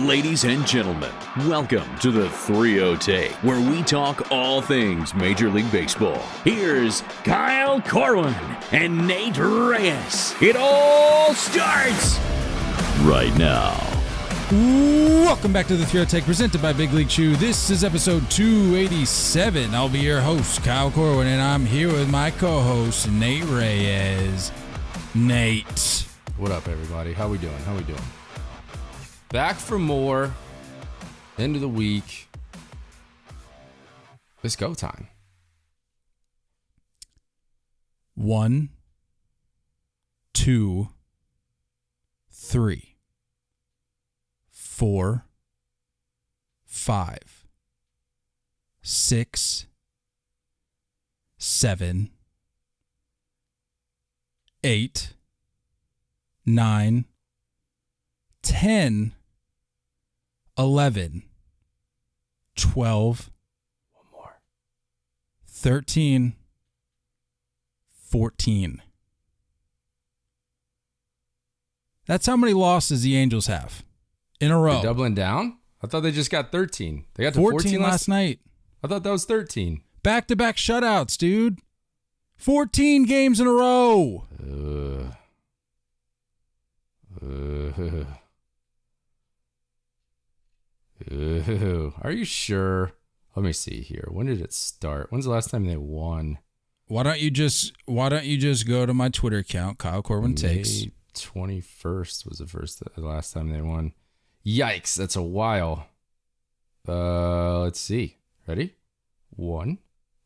Ladies and gentlemen, welcome to the 3-0 Take, where we talk all things Major League Baseball. Here's Kyle Corwin and Nate Reyes. It all starts right now. Welcome back to the 3-0 Take, presented by Big League Chew. This is episode 287. I'll be your host, Kyle Corwin, and I'm here with my co-host, Nate Reyes. Nate. What up, everybody? How we doing? Back for more. End of the week. It's go time. 1, 2, 3, 4, 5, 6, 7, 8, 9, 10, 11, 12, One more. 13, 14. That's how many losses the Angels have in a row. They're doubling down? I thought they just got 13. They got to 14 last night. I thought that was 13. Back-to-back shutouts, dude. 14 games in a row. Are you sure? Let me see here. When did it start? When's the last time they won? Why don't you just go to my Twitter account, Kyle Corwin Takes. May 21st was the last time they won. Yikes, that's a while. Let's see. Ready? 1,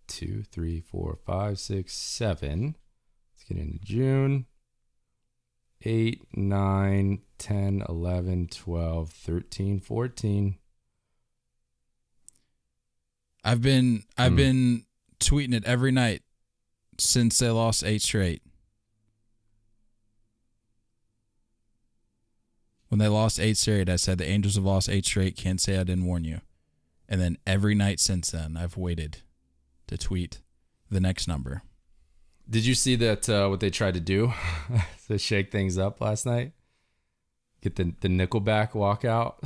2, 3, 4, 5, 6, 7. Let's get into June. 8, 9, 10, 11, 12, 13, 14. I've been tweeting it every night since they lost 8 straight. When they lost 8 straight, I said the Angels have lost 8 straight. Can't say I didn't warn you. And then every night since then, I've waited to tweet the next number. Did you see that what they tried to do to shake things up last night? Get the Nickelback walkout?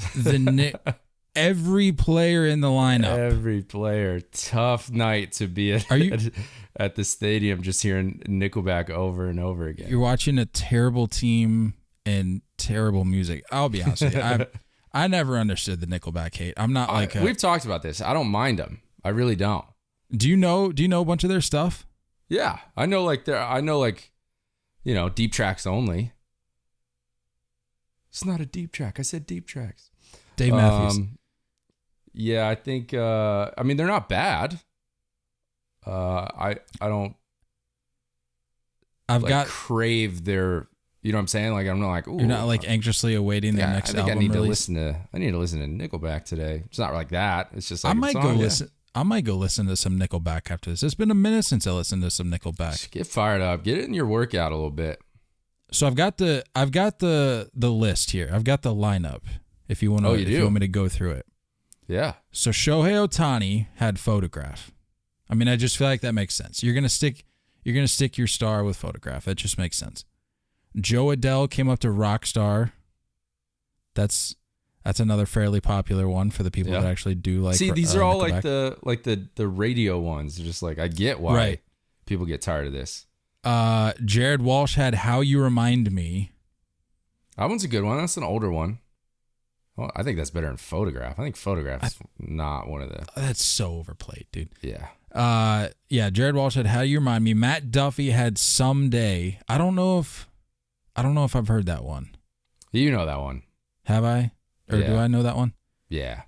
Every player in the lineup. Every player. Tough night to be at the stadium just hearing Nickelback over and over again. You're watching a terrible team and terrible music. I'll be honest with you. I never understood the Nickelback hate. I'm not like we've talked about this. I don't mind them. I really don't. Do you know a bunch of their stuff? Yeah. I know deep tracks only. It's not a deep track. I said deep tracks. Dave Matthews. Yeah, I think they're not bad. I don't crave their, you know what I'm saying? Like I'm not like, ooh. You're not like anxiously awaiting their next album I need release? to listen to Nickelback today. It's not like that. It's just like I might go listen to some Nickelback after this. It's been a minute since I listened to some Nickelback. Just get fired up. Get it in your workout a little bit. So I've got the list here. I've got the lineup. If you want me to go through it. Yeah. So Shohei Ohtani had Photograph. I mean, I just feel like that makes sense. You're gonna stick your star with Photograph. That just makes sense. Joe Adele came up to Rockstar. That's another fairly popular one for the people that actually do like. See, these are all Nickelback. like the radio ones. They're just like, I get why people get tired of this. Jared Walsh had How You Remind Me. That one's a good one. That's an older one. Well, I think that's better than Photograph. I think Photograph is not one of the. That's so overplayed, dude. Yeah. Jared Walsh had How You Remind Me. Matt Duffy had Someday. I don't know if I've heard that one. You know that one. Have I? Or do I know that one? Yeah.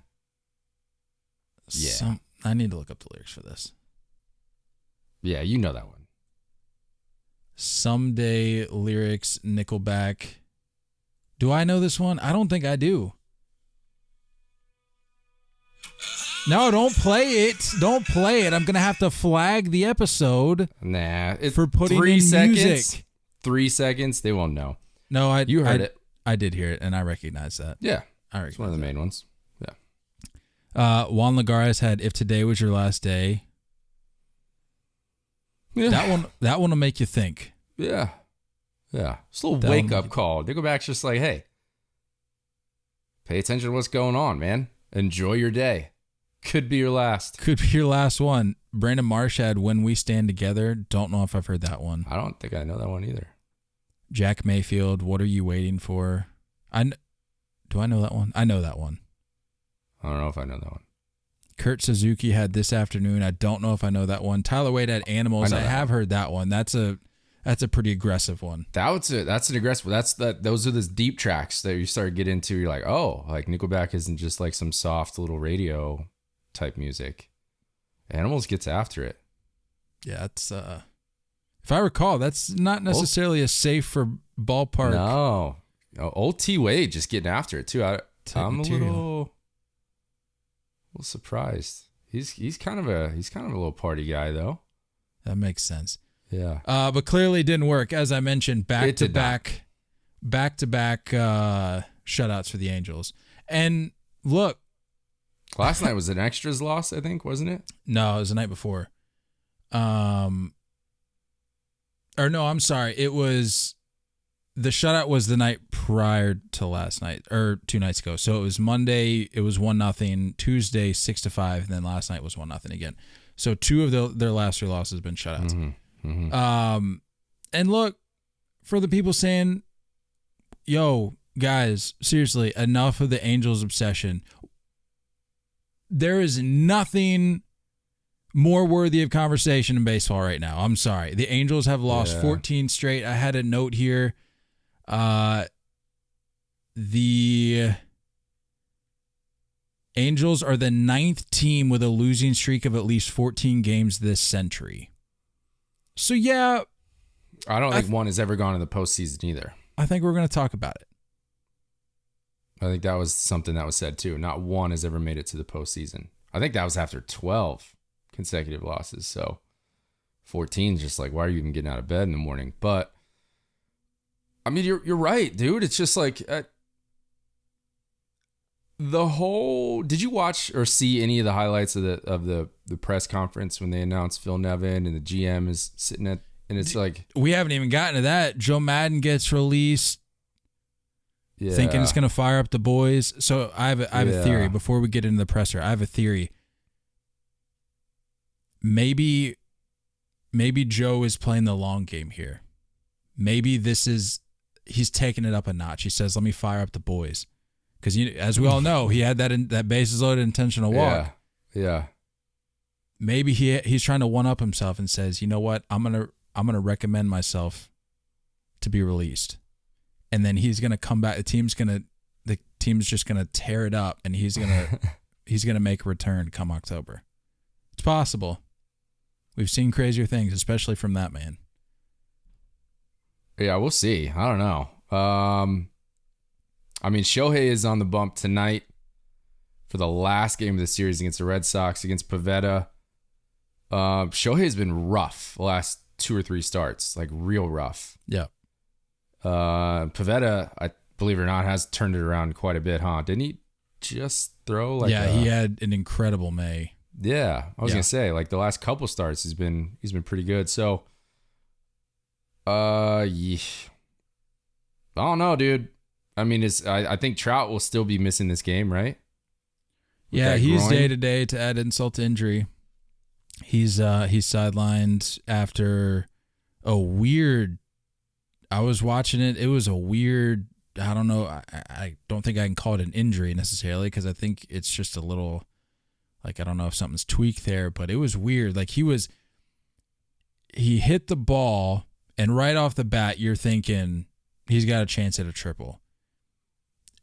Yeah. I need to look up the lyrics for this. Yeah, you know that one. Someday lyrics, Nickelback. Do I know this one? I don't think I do. No, don't play it. Don't play it. I'm going to have to flag the episode. Nah. For putting 3 in seconds. music. 3 seconds. They won't know. No, you heard it. I did hear it, and I recognize that. Yeah. I It's one of the main ones. Yeah. Juan Lagares had If Today Was Your Last Day. Yeah. That one will make you think. Yeah. Yeah. It's a little wake-up call. Nickelback's just like, hey, pay attention to what's going on, man. Enjoy your day. Could be your last. Could be your last one. Brandon Marsh had When We Stand Together. Don't know if I've heard that one. I don't think I know that one either. Jack Mayfield, What Are You Waiting For? Do I know that one? I know that one. I don't know if I know that one. Kurt Suzuki had This Afternoon. I don't know if I know that one. Tyler Wade had Animals. I have heard that one. That's a pretty aggressive one. That's an aggressive. Those are the deep tracks that you start to get into. You're like, oh, like Nickelback isn't just like some soft little radio type music. Animals gets after it. Yeah, it's if I recall, that's not necessarily a safe for ballpark. No, old T Wade just getting after it too. I'm a little surprised. He's kind of a little party guy though. That makes sense. Yeah. But clearly it didn't work. As I mentioned, back to back shutouts for the Angels. And look, last night was an extras loss, I think, wasn't it? No, it was the night before. Or no, I'm sorry. It was the shutout was the night prior to last night, or 2 nights ago. So it was Monday, it was 1-0, Tuesday 6-5, and then last night was 1-0 again. So 2 of their last 3 losses have been shutouts. Mm-hmm. Mm-hmm. And look, for the people saying, yo, guys, seriously, enough of the Angels obsession. There is nothing more worthy of conversation in baseball right now. I'm sorry. The Angels have lost 14 straight. I had a note here. The Angels are the 9th team with a losing streak of at least 14 games this century. So, yeah. I don't think one has ever gone in the postseason either. I think we're going to talk about it. I think that was something that was said too. Not one has ever made it to the postseason. I think that was after 12 consecutive losses. So 14 is just like, why are you even getting out of bed in the morning? But I mean, you're right, dude. It's just like the whole. Did you watch or see any of the highlights of the press conference when they announced Phil Nevin and the GM is sitting at? And it's like, we haven't even gotten to that. Joe Maddon gets released. Yeah. Thinking it's going to fire up the boys. So I have a theory before we get into the presser. I have a theory. Maybe Joe is playing the long game here. Maybe he's taking it up a notch. He says, let me fire up the boys. Because as we all know, he had that bases loaded intentional walk. Yeah. Maybe he's trying to one up himself and says, you know what? I'm gonna recommend myself to be released. And then he's gonna come back. The team's just gonna tear it up, and he's gonna make a return come October. It's possible. We've seen crazier things, especially from that man. Yeah, we'll see. I don't know. I mean, Shohei is on the bump tonight for the last game of the series against the Red Sox against Pivetta. Shohei's been rough the last 2 or 3 starts, like real rough. Yeah. Pivetta, I believe it or not, has turned it around quite a bit, huh? Didn't he just throw he had an incredible May. Yeah, I was gonna say, like the last couple starts, he's been pretty good. So, I don't know, dude. I mean, I think Trout will still be missing this game, right? Yeah, he's day to day. To add insult to injury, he's sidelined after a weird. I was watching it. It was a weird. I don't know. I don't think I can call it an injury necessarily because I think it's just a little. Like I don't know if something's tweaked there, but it was weird. Like he hit the ball, and right off the bat, you're thinking he's got a chance at a triple,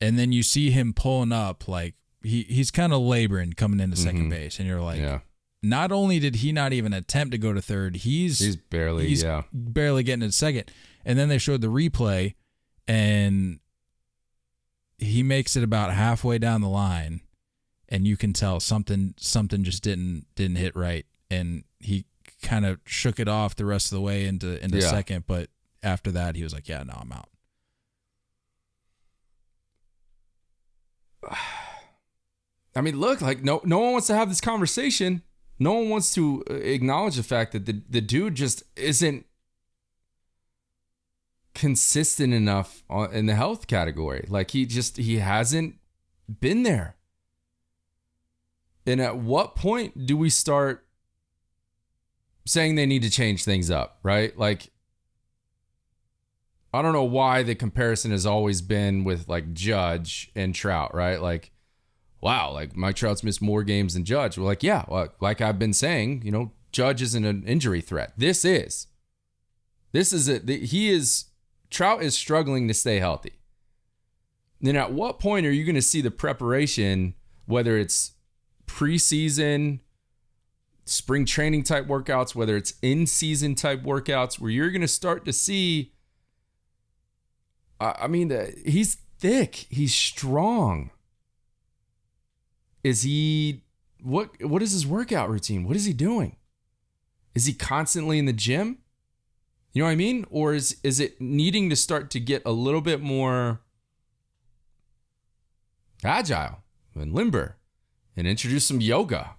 and then you see him pulling up like he's kind of laboring coming into second base, and you're like. Yeah. Not only did he not even attempt to go to third, he's barely getting to second. And then they showed the replay, and he makes it about halfway down the line, and you can tell something just didn't hit right, and he kind of shook it off the rest of the way into second. But after that, he was like, "Yeah, no, I'm out." I mean, look, like no one wants to have this conversation. No one wants to acknowledge the fact that the dude just isn't consistent enough in the health category. Like he hasn't been there. And at what point do we start saying they need to change things up, right? Like, I don't know why the comparison has always been with like Judge and Trout, right? Like, wow, like Mike Trout's missed more games than Judge. We're like, yeah, like I've been saying, you know, Judge isn't an injury threat. This is it. Trout is struggling to stay healthy. Then at what point are you going to see the preparation, whether it's preseason, spring training type workouts, whether it's in-season type workouts, where you're going to start to see, he's thick, he's strong. Is he, what is his workout routine? What is he doing? Is he constantly in the gym? You know what I mean? Or is it needing to start to get a little bit more agile and limber and introduce some yoga?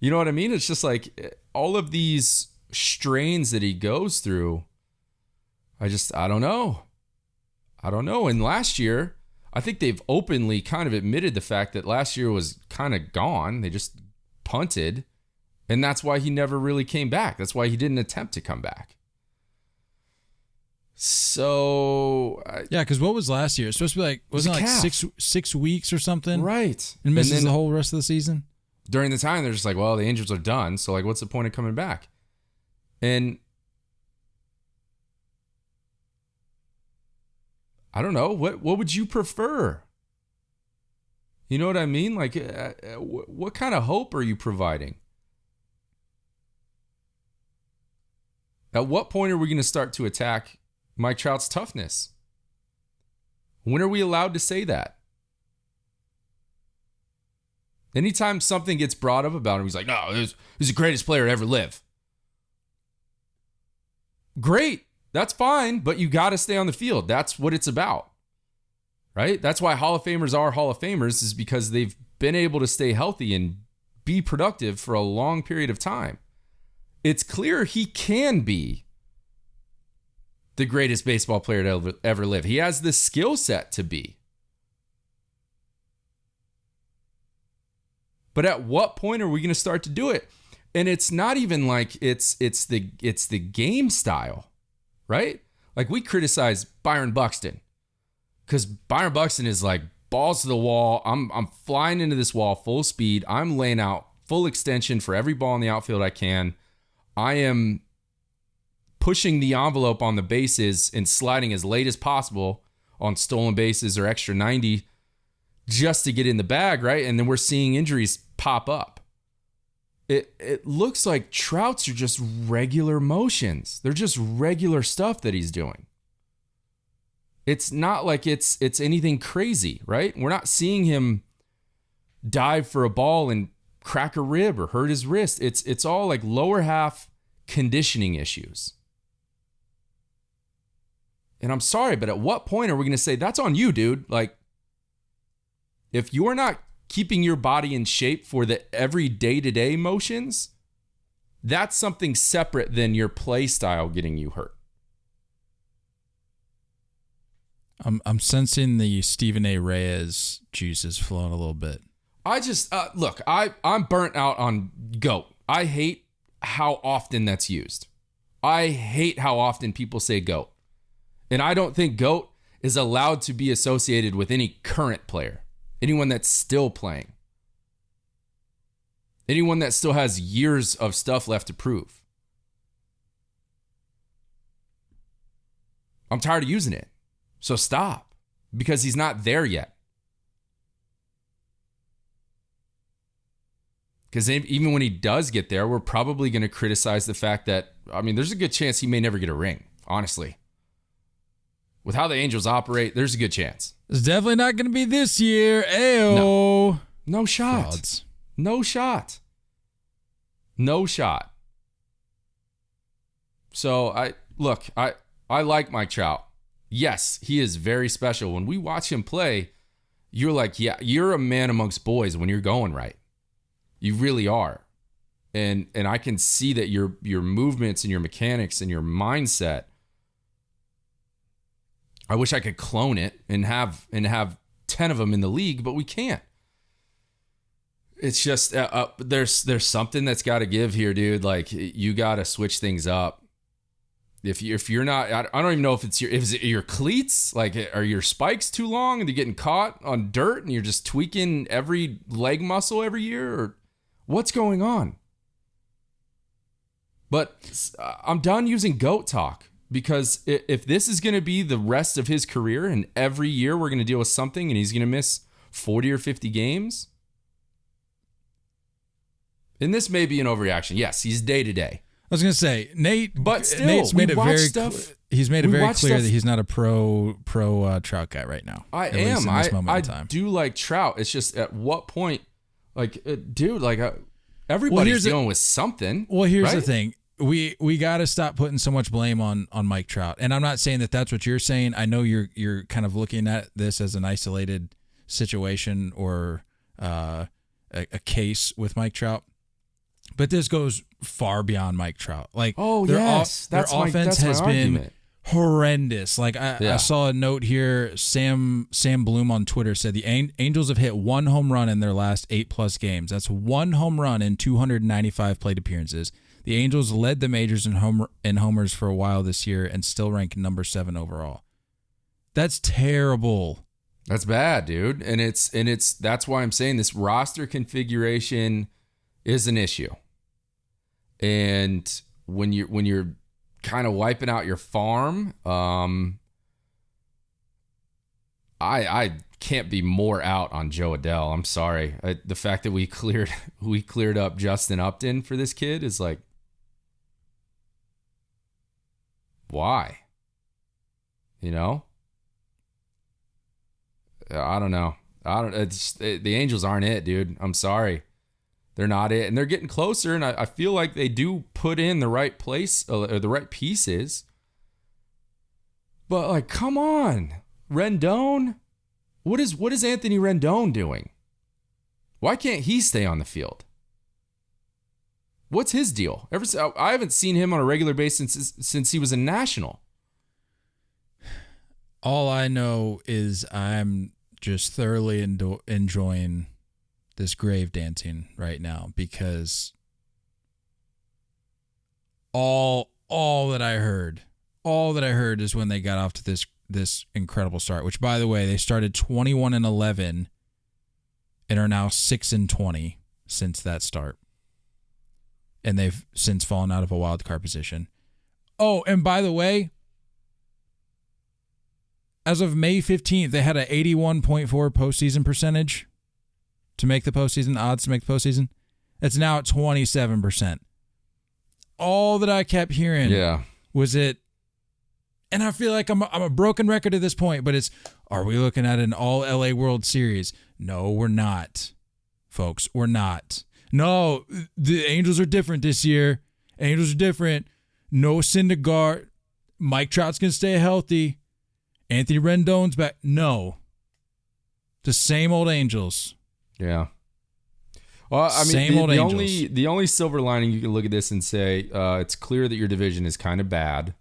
You know what I mean? It's just like all of these strains that he goes through. I don't know. And last year, I think they've openly kind of admitted the fact that last year was kind of gone. They just punted. And that's why he never really came back. That's why he didn't attempt to come back. So yeah, because what was last year? It's supposed to be like, wasn't it like six weeks or something? Right. And misses the whole rest of the season? During the time, they're just like, well, the Angels are done. So like, what's the point of coming back? And I don't know. What would you prefer? You know what I mean? Like, what kind of hope are you providing? At what point are we going to start to attack Mike Trout's toughness? When are we allowed to say that? Anytime something gets brought up about him, he's like, no, he's the greatest player to ever live. Great. That's fine, but you got to stay on the field. That's what it's about, right? That's why Hall of Famers are Hall of Famers, is because they've been able to stay healthy and be productive for a long period of time. It's clear he can be the greatest baseball player to ever live. He has the skill set to be. But at what point are we going to start to do it? And it's not even like it's the game style, right? Like, we criticize Byron Buxton because Byron Buxton is like balls to the wall. I'm flying into this wall full speed. I'm laying out full extension for every ball in the outfield I can. I am pushing the envelope on the bases and sliding as late as possible on stolen bases or extra 90 just to get in the bag, right? And then we're seeing injuries pop up. It looks like Trout's are just regular motions. They're just regular stuff that he's doing. It's not like it's anything crazy, right? We're not seeing him dive for a ball and crack a rib or hurt his wrist. It's all like lower half conditioning issues. And I'm sorry, but at what point are we going to say, that's on you, dude? Like, if you're not keeping your body in shape for the every day-to-day motions, that's something separate than your play style getting you hurt. I'm sensing the Stephen A. Reyes juices flowing a little bit. I just, look, I'm burnt out on GOAT. I hate how often that's used. I hate how often people say GOAT. And I don't think GOAT is allowed to be associated with any current player. Anyone that's still playing. Anyone that still has years of stuff left to prove. I'm tired of using it. So stop. Because he's not there yet. Because even when he does get there, we're probably going to criticize the fact that, there's a good chance he may never get a ring, honestly. With how the Angels operate, there's a good chance. It's definitely not going to be this year. Ayo. No shot. Frauds. No shot. No shot. So, I like Mike Trout. Yes, he is very special. When we watch him play, you're like, yeah, you're a man amongst boys when you're going right. You really are. And I can see that your movements and your mechanics and your mindset, I wish I could clone it and have 10 of them in the league, but we can't. It's just there's something that's got to give here, dude. Like, you got to switch things up. If you're not, I don't even know if is it your cleats? Like, are your spikes too long and you're getting caught on dirt and you're just tweaking every leg muscle every year, or what's going on? But I'm done using GOAT talk, because if this is going to be the rest of his career and every year we're going to deal with something and he's going to miss 40 or 50 games, and this may be an overreaction. Yes, he's day to day. I was gonna say Nate's made it very he's made it very clear that he's not a pro Trout guy right now. I do like Trout. It's just, at what point, like, dude, like, everybody's dealing with something. Well, here's the thing. We got to stop putting so much blame on Mike Trout. And I'm not saying that that's what you're saying. I know you're kind of looking at this as an isolated situation or a case with Mike Trout. But this goes far beyond Mike Trout. Like, their offense has been horrendous. Like, I saw a note here. Sam Bloom on Twitter said the Angels have hit 1 home run in their last 8+ games. That's 1 home run in 295 plate appearances. The Angels led the majors in homers for a while this year and still rank number 7 overall. That's terrible. That's bad, dude. And that's why I'm saying this roster configuration is an issue. And when you're kind of wiping out your farm, I can't be more out on Joe Adell. I'm sorry. The fact that we cleared up Justin Upton for this kid is like, why? You know? I don't know. The Angels aren't it, dude. I'm sorry. They're not it. And they're getting closer, and I feel like they do put in the right place, or the right pieces. But, like, come on. Rendon? What is Anthony Rendon doing? Why can't he stay on the field? What's his deal? I haven't seen him on a regular basis since he was a National. All I know is I'm just thoroughly enjoying this grave dancing right now, because all that I heard is when they got off to this incredible start, which, by the way, they started 21-11 and are now 6-20 since that start. And they've since fallen out of a wild card position. Oh, and by the way, as of May 15th, they had an 81.4 postseason percentage to make the postseason, odds to make the postseason. It's now at 27%. All that I kept hearing was it, and I feel like I'm a broken record at this point, but are we looking at an all LA World Series? No, we're not, folks. We're not. No, the Angels are different this year. Angels are different. No Syndergaard. Mike Trout's going to stay healthy. Anthony Rendon's back. No. The same old Angels. Yeah. Well, I mean, the only silver lining you can look at this and say, it's clear that your division is kind of bad.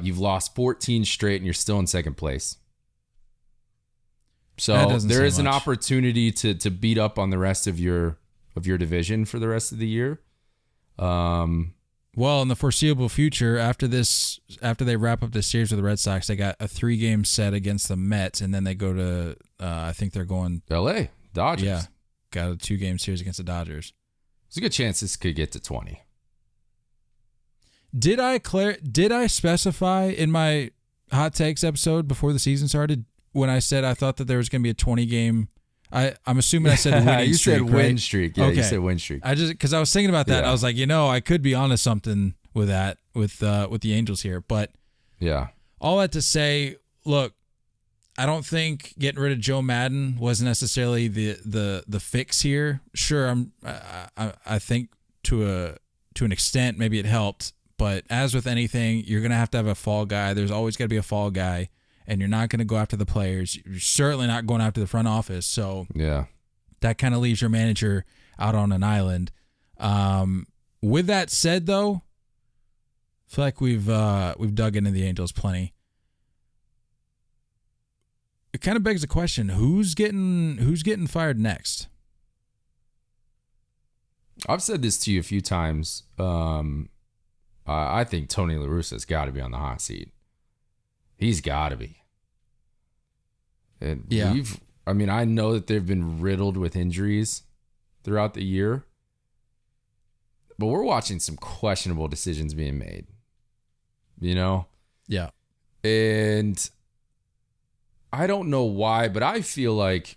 You've lost 14 straight and you're still in second place. So there is an opportunity to beat up on the rest of your division for the rest of the year. Well, in the foreseeable future, after they wrap up this series with the Red Sox, they got a 3-game set against the Mets, and then they go to, I think they're going LA Dodgers. Yeah, got a 2-game series against the Dodgers. There's a good chance this could get to 20. Did I specify in my hot takes episode before the season started when I said I thought that there was going to be a 20-game? I'm assuming I said winning you streak. You said win streak. Yeah, okay. You said win streak. Because I was thinking about that. Yeah. I was like, I could be onto something with that with the Angels here. But yeah, all that to say, look, I don't think getting rid of Joe Maddon was necessarily the fix here. Sure, I think to an extent maybe it helped, but as with anything, you're gonna have to have a fall guy. There's always got to be a fall guy. And you're not going to go after the players. You're certainly not going after the front office. So yeah, that kind of leaves your manager out on an island. With that said, though, I feel like we've dug into the Angels plenty. it kind of begs the question: who's getting fired next? I've said this to you a few times. I think Tony La Russa's got to be on the hot seat. He's got to be. And yeah. I know that they've been riddled with injuries throughout the year, but we're watching some questionable decisions being made. You know? Yeah. And I don't know why, but I feel like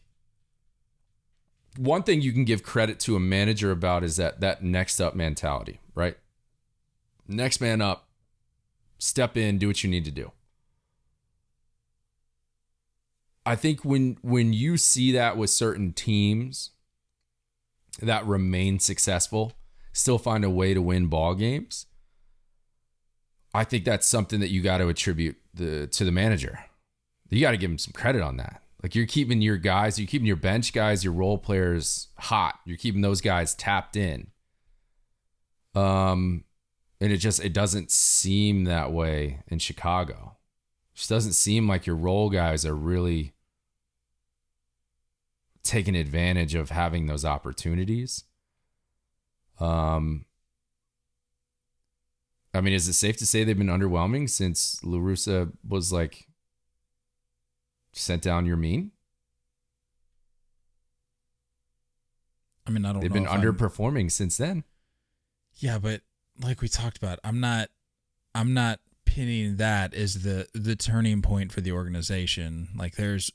one thing you can give credit to a manager about is that next up mentality, right? Next man up, step in, do what you need to do. I think when you see that with certain teams that remain successful, still find a way to win ball games, I think that's something that you got to attribute to the manager. You got to give him some credit on that. Like, you're keeping your guys, you're keeping your bench guys, your role players hot. You're keeping those guys tapped in. And it doesn't seem that way in Chicago. It just doesn't seem like your role guys are really taking advantage of having those opportunities. Is it safe to say they've been underwhelming since La Russa was like sent down your mean? I don't know. They've been underperforming since then. Yeah, but like we talked about, I'm not pinning that as the turning point for the organization. Like, there's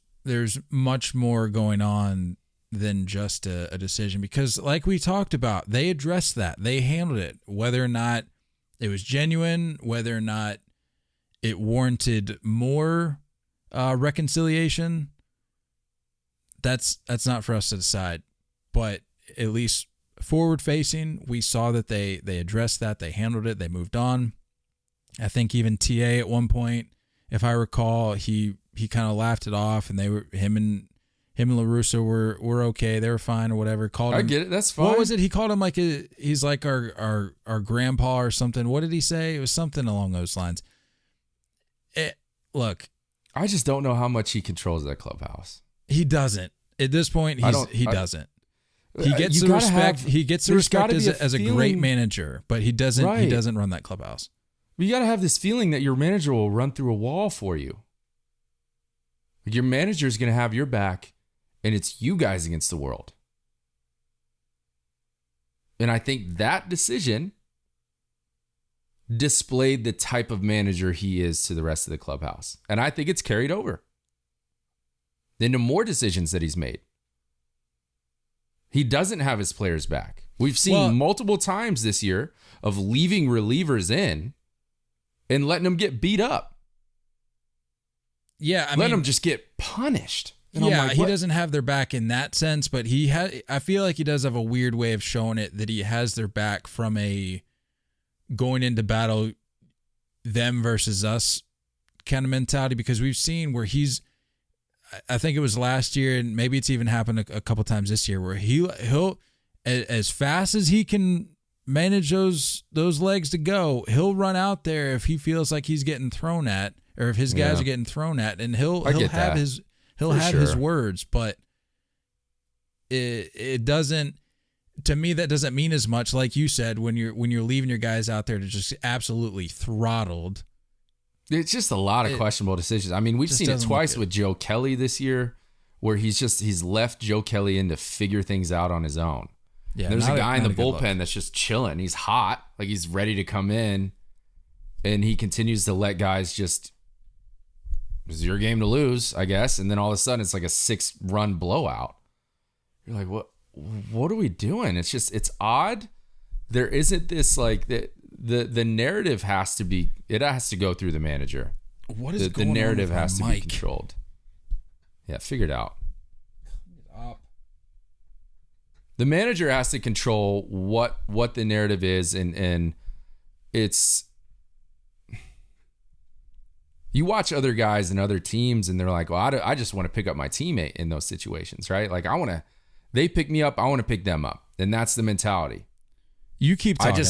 much more going on than just a decision, because like we talked about, they addressed that. They handled it, whether or not it was genuine, whether or not it warranted more reconciliation. That's not for us to decide. But at least forward facing, we saw that they addressed that, they handled it, they moved on. I think even TA at one point, if I recall, he kind of laughed it off, and him and La Russa were okay, they were fine or whatever. I get it, that's fine. What was it? He called him like he's like our grandpa or something. What did he say? It was something along those lines. Look, I just don't know how much he controls that clubhouse. He doesn't. At this point, he doesn't. He gets you the gotta respect. have- He gets the there's respect gotta be as a great feeling- manager, but he doesn't. He Right. doesn't run that clubhouse. You got to have this feeling that your manager will run through a wall for you. Like, your manager is going to have your back, and it's you guys against the world. And I think that decision displayed the type of manager he is to the rest of the clubhouse. And I think it's carried over into more decisions that he's made. He doesn't have his players back. We've seen multiple times this year of leaving relievers in and letting them get beat up. Yeah, letting them just get punished. And yeah, I'm like, he what? doesn't have their back in that sense, but I feel like he does have a weird way of showing it, that he has their back from a going into battle, them versus us kind of mentality, because we've seen where I think it was last year, and maybe it's even happened a couple times this year, where he'll as fast as he can manage those legs to go, he'll run out there if he feels like he's getting thrown at, or if his guys are getting thrown at, and he'll have his words, but it doesn't, to me, that doesn't mean as much, like you said, when you're leaving your guys out there to just absolutely throttled. It's just a lot of questionable decisions. I mean, we've seen it twice with Joe Kelly this year, where he's left Joe Kelly in to figure things out on his own. Yeah, there's a guy in the bullpen that's just chilling. He's hot, like he's ready to come in, and he continues to let guys just, it's your game to lose, I guess. And then all of a sudden, it's like a 6-run blowout. You're like, what are we doing? It's odd. There isn't this like that. The narrative has to go through the manager. What is the narrative has to be controlled. Yeah, figure it out. The manager has to control what the narrative is, and it's, you watch other guys and other teams, and they're like, well, I just want to pick up my teammate in those situations, right? Like, they pick me up, I want to pick them up, and that's the mentality. You keep talking.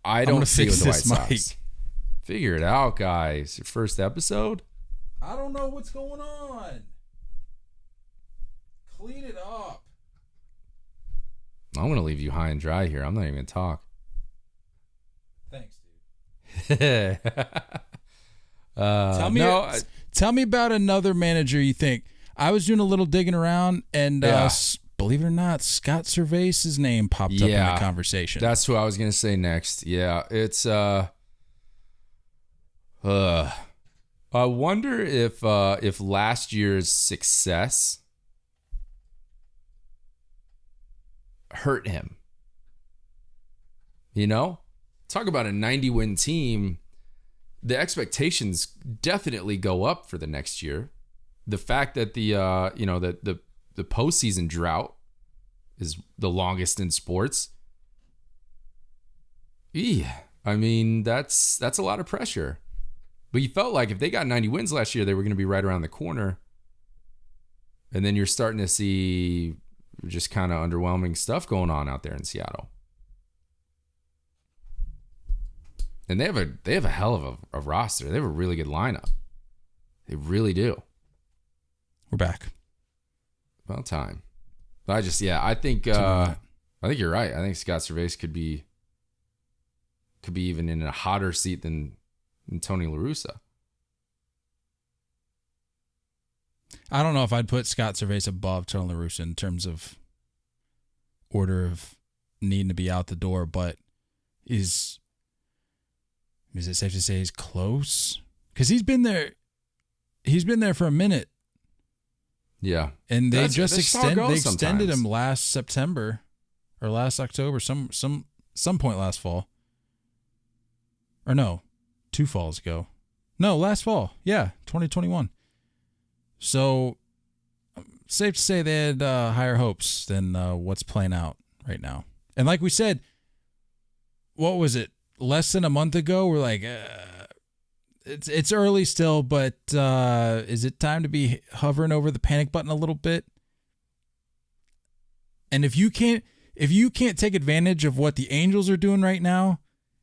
I don't see it with the White Sox. Mic. Figure it out, guys. Your first episode? I don't know what's going on. Clean it up. I'm going to leave you high and dry here. I'm not even going to talk. Thanks, dude. Tell me about another manager you think. I was doing a little digging around, and believe it or not, Scott Cervase's name popped up in the conversation. That's who I was going to say next. Yeah, it's I wonder if last year's success hurt him. You know? Talk about a 90-win team. The expectations definitely go up for the next year. The fact that the postseason drought is the longest in sports. I mean, that's a lot of pressure. But you felt like if they got 90 wins last year, they were going to be right around the corner. And then you're starting to see just kind of underwhelming stuff going on out there in Seattle. And they have a hell of a roster. They have a really good lineup. They really do. We're back. About time. But I think you're right. I think Scott Cervase could be even in a hotter seat than Tony La Russa. I don't know if I'd put Scott Cervase above Tony La Russa in terms of order of needing to be out the door, but is it safe to say he's close? Because he's been there for a minute. Yeah. And they extended him last September or last October, some point last fall. Or no, 2 falls ago. No, last fall. Yeah, 2021. So safe to say they had higher hopes than what's playing out right now. And like we said, what was it? Less than a month ago, we're like, it's early still, but is it time to be hovering over the panic button a little bit? And if you can't take advantage of what the Angels are doing right now,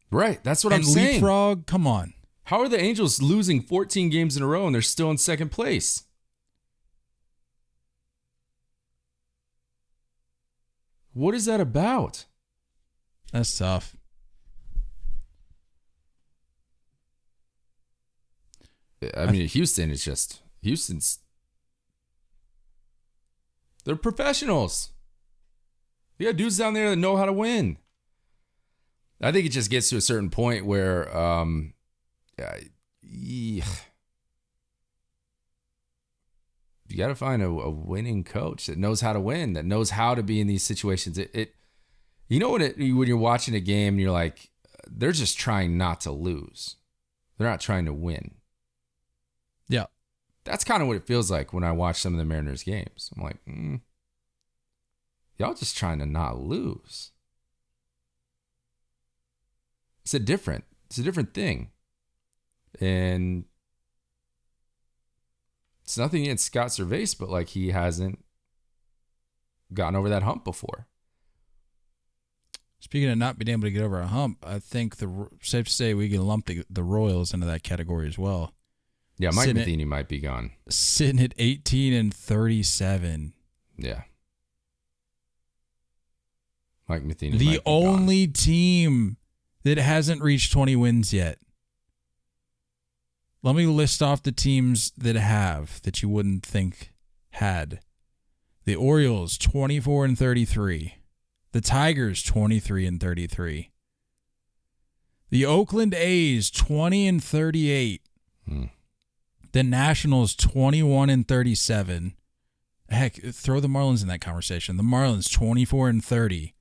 right? That's what I'm saying. Leapfrog, come on. How are the Angels losing 14 games in a row and they're still in second place? What is that about? That's tough. I mean, Houston's, they're professionals. You got dudes down there that know how to win. I think it just gets to a certain point where, you got to find a winning coach that knows how to win, that knows how to be in these situations. You know, when you're watching a game and you're like, they're just trying not to lose. They're not trying to win. Yeah. That's kind of what it feels like when I watch some of the Mariners games. I'm like, y'all just trying to not lose. It's a different thing. And it's nothing against Scott Cervase, but like he hasn't gotten over that hump before. Speaking of not being able to get over a hump, I think safe to say we can lump the Royals into that category as well. Yeah, Mike Matheny might be gone. Sitting at 18-37. Yeah. Mike Matheny. The only team that hasn't reached 20 wins yet. Let me list off the teams that have, that you wouldn't think had. The Orioles, 24-33. The Tigers, 23-33. The Oakland A's, 20-38. The Nationals, 21-37. Heck, throw the Marlins in that conversation. The Marlins, 24-30.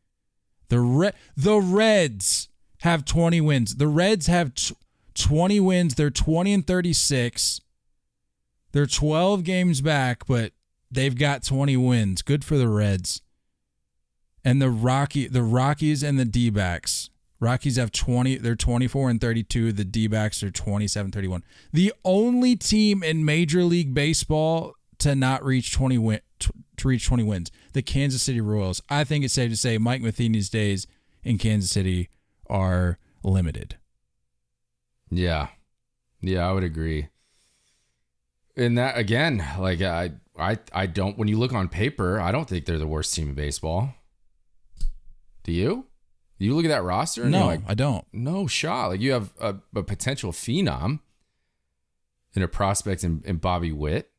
The Reds have 20 wins. The Reds have 20 wins. They're 20-36. They're 12 games back, but they've got 20 wins. Good for the Reds. And the Rockies and the D-backs. Rockies have 20. They're 24-32. The D-backs are 27-31. The only team in Major League Baseball to not reach 20 wins, the Kansas City Royals. I think it's safe to say Mike Matheny's days in Kansas City are limited. Yeah, I would agree. And that again, like I don't. When you look on paper, I don't think they're the worst team in baseball. Do you? You look at that roster and No, you're like, I don't. no shot. Like you have a potential phenom and a prospect in Bobby Witt.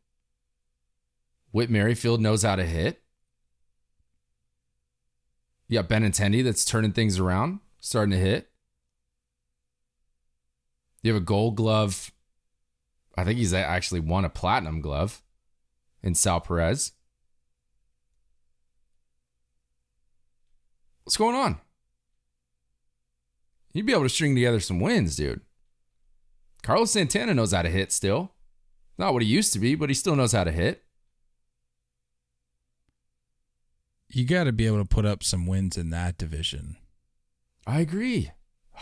Whit Merrifield knows how to hit. You got Benintendi that's turning things around, starting to hit. You have a Gold Glove. I think he's actually won a Platinum Glove in Sal Perez. What's going on? You'd be able to string together some wins, dude. Carlos Santana knows how to hit still. Not what he used to be, but he still knows how to hit. You got to be able to put up some wins in that division. I agree.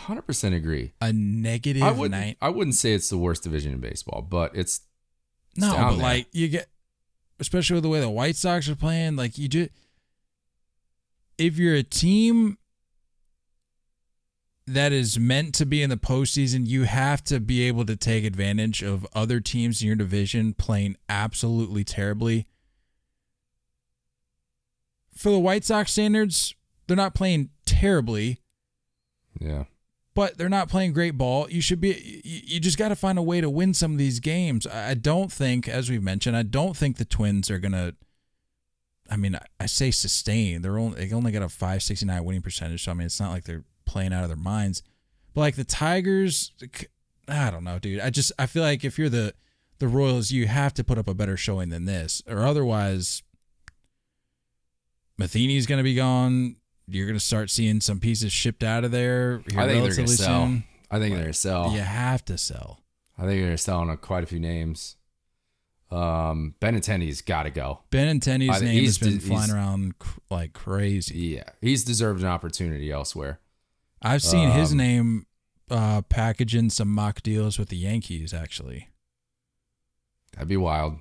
100% agree. A negative nine. I wouldn't say it's the worst division in baseball, but it's No, down but there. like you get, especially with the way the White Sox are playing, like you just, if you're a team that is meant to be in the postseason, you have to be able to take advantage of other teams in your division playing absolutely terribly. For the White Sox standards, they're not playing terribly. Yeah. But they're not playing great ball. You just got to find a way to win some of these games. I don't think, as we've mentioned, I don't think the Twins are going to, I mean, I say sustain. They only got a .569 winning percentage, so I mean, it's not like they're playing out of their minds. But like the Tigers, I don't know, dude. I feel like if you're the Royals, you have to put up a better showing than this, or otherwise Matheny's going to be gone. You're going to start seeing some pieces shipped out of there here I think they're going relatively to sell. soon. I think they're going to sell. You have to sell. I think they're selling quite a few names. Benintendi's got to go. Benintendi's name has been flying he's- around like crazy. Yeah, he's deserved an opportunity elsewhere. I've seen his name packaging some mock deals with the Yankees, actually. That'd be wild.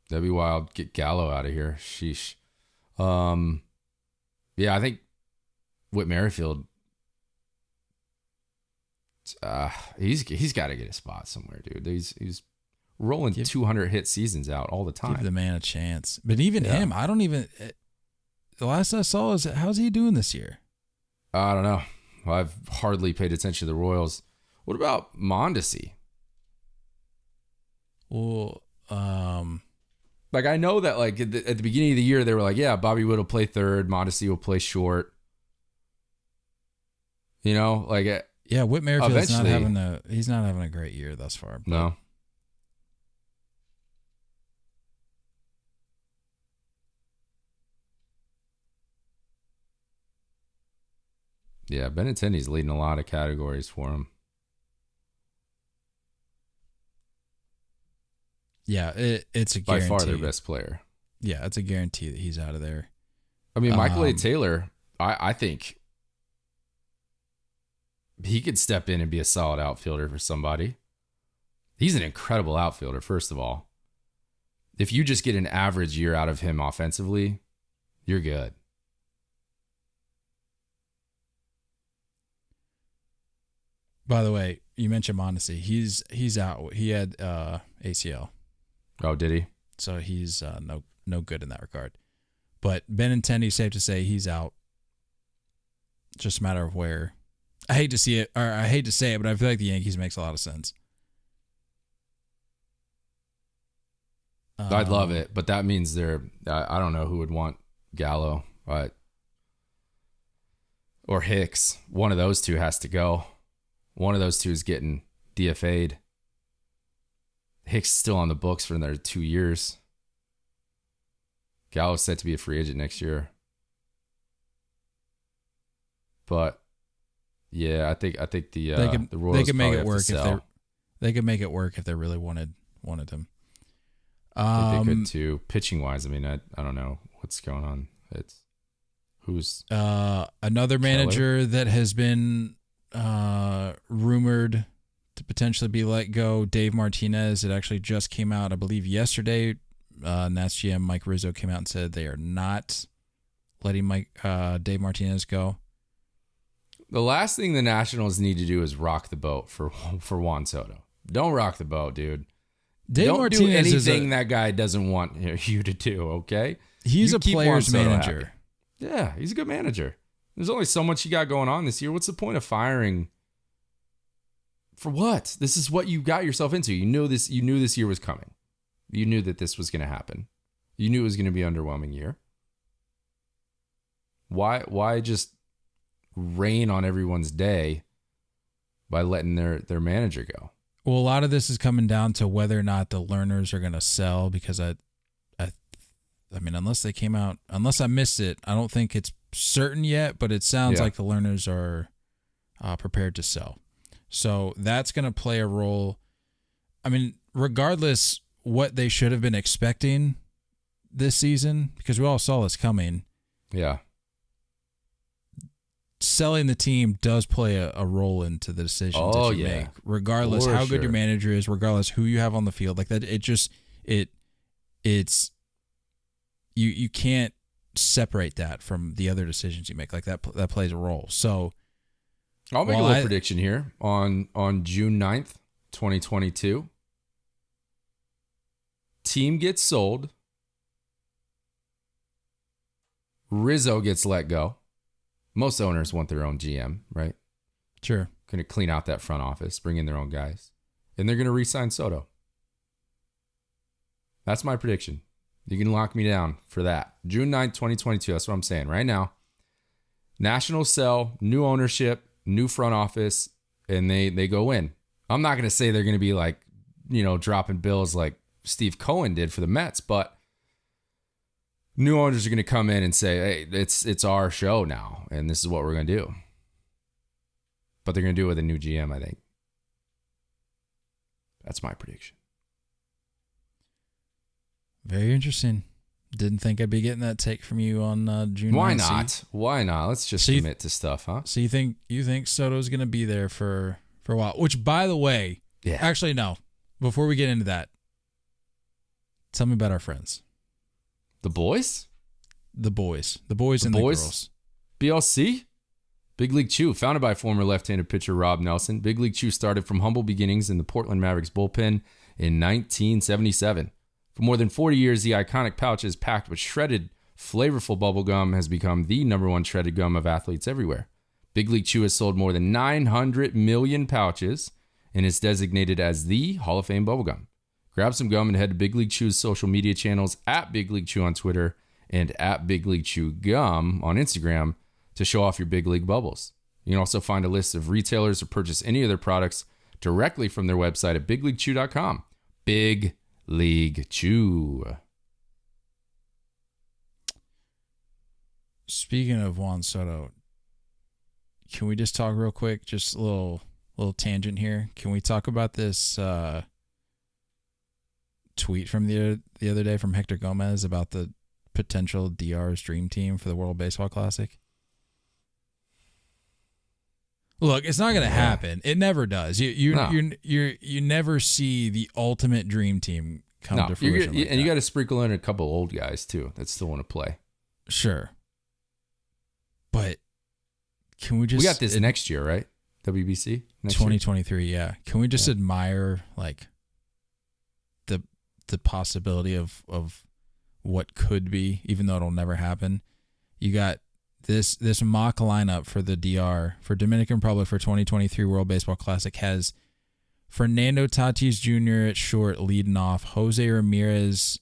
That'd be wild. Get Gallo out of here. Sheesh. Yeah, I think Whit Merrifield, he's got to get a spot somewhere, dude. He's rolling 200 hit seasons out all the time. Give the man a chance. But even him, I don't even. The last I saw is how's he doing this year? I don't know. I've hardly paid attention to the Royals. What about Mondesi? Well, Like, I know that, like, at the beginning of the year, they were like, yeah, Bobby Wood will play third, Mondesi will play short. You know, like, yeah, Whit Merrifield's not eventually- he's not having a great year thus far. But no. Yeah, Benintendi's leading a lot of categories for him. yeah, it's a By guarantee. far their best player. Yeah, it's a guarantee that he's out of there. I mean, Michael A. Taylor, I think he could step in and be a solid outfielder for somebody. He's an incredible outfielder, first of all. If you just get an average year out of him offensively, you're good. By the way, you mentioned Mondesi. He's out. He had ACL, Oh, did he? so he's no good in that regard. But Benintendi, safe to say, he's out. Just a matter of where. I hate to see it, or I hate to say it, but I feel like the Yankees makes a lot of sense. I'd love it, but that means I don't know who would want Gallo, or Hicks. One of those two has to go. One of those two is getting DFA'd. Hicks is still on the books for another 2 years. Gallo's set to be a free agent next year. But yeah, I think the Royals they could make probably it have work to if sell. they could make it work if they really wanted him. I think they could too. Pitching wise, I mean, I don't know what's going on. It's who's another manager that has been rumored to potentially be let go, Dave Martinez. It actually just came out, I believe, yesterday. Nats GM Mike Rizzo came out and said they are not letting Dave Martinez go. the last thing the Nationals need to do is rock the boat for Juan Soto. Don't rock the boat, dude. Dave Don't Martinez do anything that guy doesn't want you to do, okay? He's You a keep player's Juan Soto manager. happy. Yeah, he's a good manager. There's only so much you got going on this year. What's the point of firing? For what? This is what you got yourself into. You knew this year was coming. You knew that this was going to happen. You knew it was going to be an underwhelming year. Why just rain on everyone's day by letting their manager go? Well, a lot of this is coming down to whether or not the learners are going to sell, because I mean, unless I missed it, I don't think it's certain yet, but it sounds like the learners are prepared to sell. So that's going to play a role. I mean, regardless what they should have been expecting this season, because we all saw this coming. Yeah. Selling the team does play a role into the decisions that you make, regardless how good your manager is, regardless who you have on the field. Like that, it's you can't separate that from the other decisions you make. Like that plays a role. So I'll make a little prediction here on June 9th, 2022. Team gets sold. Rizzo gets let go. Most owners want their own GM, right? Sure. Going to clean out that front office, bring in their own guys. And they're going to re-sign Soto. That's my prediction. You can lock me down for that. June 9th, 2022. That's what I'm saying right now. Nationals sell, new ownership, new front office, and they go in. I'm not going to say they're going to be like, dropping bills like Steve Cohen did for the Mets, but new owners are going to come in and say, hey, it's our show now, and this is what we're going to do. But they're going to do it with a new GM, I think. That's my prediction. Very interesting. Didn't think I'd be getting that take from you on June 9th. Why not? Why not? Let's just commit to stuff, huh? So you think Soto's going to be there for a while? Which, by the way, actually, no. Before we get into that, tell me about our friends. The boys? The boys and the girls. BLC? Big League Chew, founded by former left-handed pitcher Rob Nelson. Big League Chew started from humble beginnings in the Portland Mavericks bullpen in 1977. For more than 40 years, the iconic pouch is packed with shredded, flavorful bubble gum has become the #1 shredded gum of athletes everywhere. Big League Chew has sold more than 900 million pouches and is designated as the Hall of Fame bubblegum. Grab some gum and head to Big League Chew's social media channels at Big League Chew on Twitter and at Big League Chew Gum on Instagram to show off your Big League bubbles. You can also find a list of retailers or purchase any of their products directly from their website at bigleaguechew.com. Big League Chew. Speaking of Juan Soto, can we just talk real quick? Just a little tangent here. Can we talk about this tweet from the other day from Hector Gomez about the potential DR's dream team for the World Baseball Classic? Look, it's not going to happen. It never does. You never see the ultimate dream team come to fruition. You got to sprinkle in a couple old guys too that still want to play. Sure, but can we just? We got this next year, right? WBC 2023. Yeah. Can we just admire like the possibility of what could be, even though it'll never happen? You got this mock lineup for the DR for Dominican Republic for 2023 World Baseball Classic has Fernando Tatis Jr. at short leading off, Jose Ramirez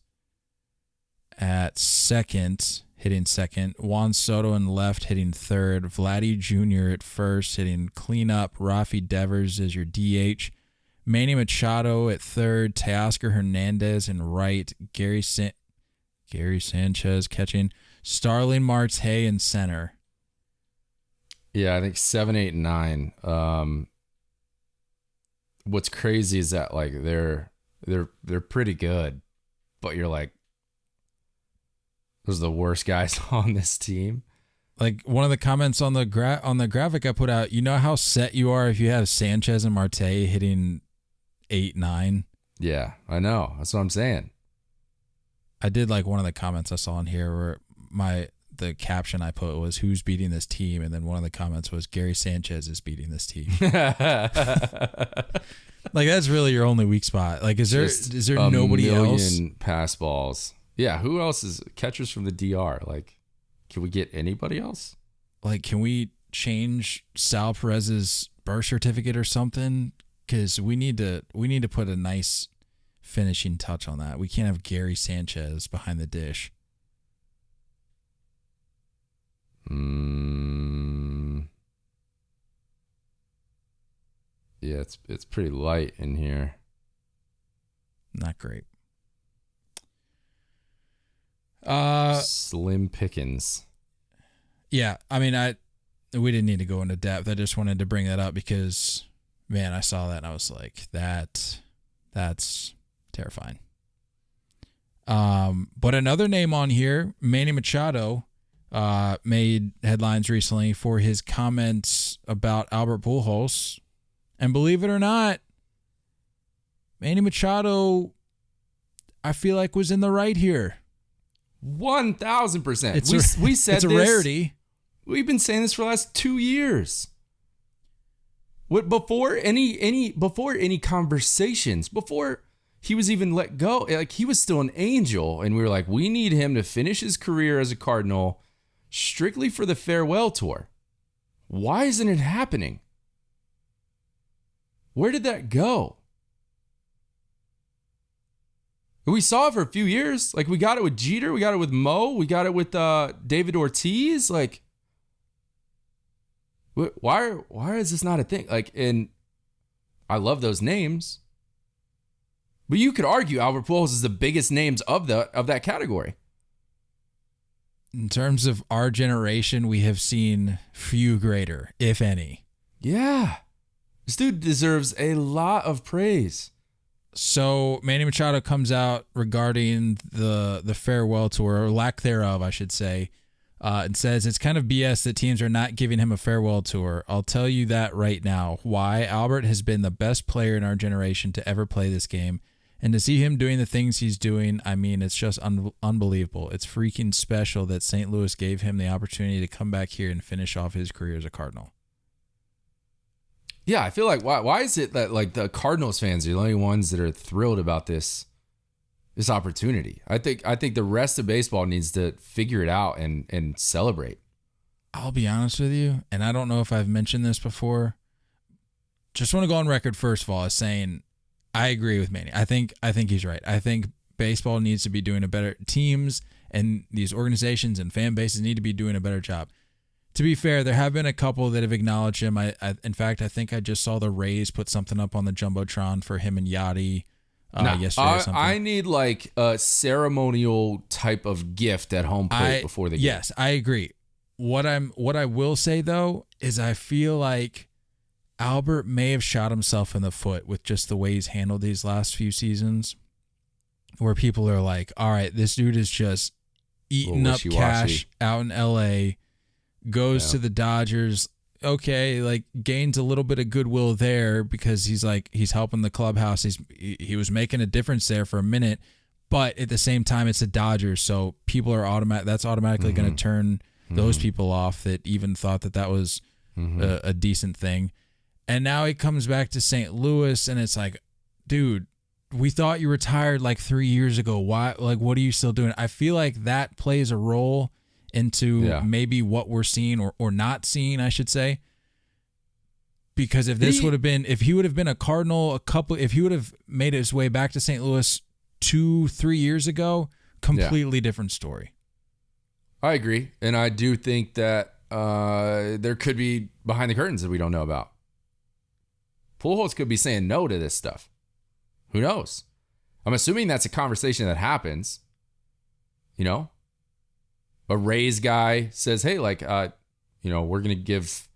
at second, hitting second, Juan Soto in left hitting third, Vladdy Jr. at first hitting cleanup, Rafi Devers is your DH, Manny Machado at third, Teoscar Hernandez in right, Gary Sanchez catching, Starling Marte in center. Yeah, I think 7, 8, and 9. What's crazy is that like they're pretty good, but you're like, those are the worst guys on this team. Like one of the comments on the graphic I put out, you know how set you are if you have Sanchez and Marte hitting 8, 9. Yeah, I know. That's what I'm saying. I did like one of the comments I saw in here where the caption I put was "Who's beating this team?" and then one of the comments was Gary Sanchez is beating this team. Like that's really your only weak spot. Like is there nobody else? Pass balls. Yeah, who else is catchers from the DR? Like, can we get anybody else? Like, can we change Sal Perez's birth certificate or something? Because we need to put a nice finishing touch on that. We can't have Gary Sanchez behind the dish. Yeah, it's pretty light in here. Not great. Slim pickings. Yeah, I mean, we didn't need to go into depth. I just wanted to bring that up because, man, I saw that and I was like, that's terrifying. But another name on here, Manny Machado, made headlines recently for his comments about Albert Pujols. And believe it or not, Manny Machado, I feel like was in the right here. 1,000%. We said it's a this, rarity. We've been saying this for the last 2 years. Before any conversations, before he was even let go, like he was still an Angel, and we were like, we need him to finish his career as a Cardinal strictly for the farewell tour. Why isn't it happening? Where did that go? We saw it for a few years. Like, we got it with Jeter. We got it with Mo. We got it with David Ortiz. Like, why is this not a thing? Like, and I love those names. But you could argue Albert Pujols is the biggest names of that category. In terms of our generation, we have seen few greater, if any. Yeah. This dude deserves a lot of praise. So Manny Machado comes out regarding the farewell tour, or lack thereof, I should say, and says it's kind of BS that teams are not giving him a farewell tour. I'll tell you that right now. Why? Albert has been the best player in our generation to ever play this game. And to see him doing the things he's doing, I mean, it's just unbelievable. It's freaking special that St. Louis gave him the opportunity to come back here and finish off his career as a Cardinal. Yeah, I feel like why is it that like the Cardinals fans are the only ones that are thrilled about this opportunity? I think the rest of baseball needs to figure it out and celebrate. I'll be honest with you, and I don't know if I've mentioned this before. Just want to go on record first of all as saying I agree with Manny. I think he's right. I think baseball needs to be doing a better teams and these organizations and fan bases need to be doing a better job. To be fair, there have been a couple that have acknowledged him. In fact, I think I just saw the Rays put something up on the Jumbotron for him and Yachty yesterday or something. I need like a ceremonial type of gift at home plate before the game. Yes, I agree. What I will say, though, is I feel like Albert may have shot himself in the foot with just the way he's handled these last few seasons, where people are like, all right, this dude is just eating up cash out in L.A., goes to the Dodgers, okay, like gains a little bit of goodwill there because he's helping the clubhouse. He was making a difference there for a minute, but at the same time, it's the Dodgers, so people are automatically going to turn those people off that even thought that was a decent thing. And now he comes back to St. Louis, and it's like, dude, we thought you retired like 3 years ago. Why? Like, what are you still doing? I feel like that plays a role into maybe what we're seeing or not seeing, I should say. Because if he would have been a Cardinal, if he would have made his way back to St. Louis 2-3 years ago, completely different story. I agree. And I do think that there could be behind the curtains that we don't know about. Pujols could be saying no to this stuff. Who knows? I'm assuming that's a conversation that happens. You know? A Rays guy says, hey, like, we're going to give,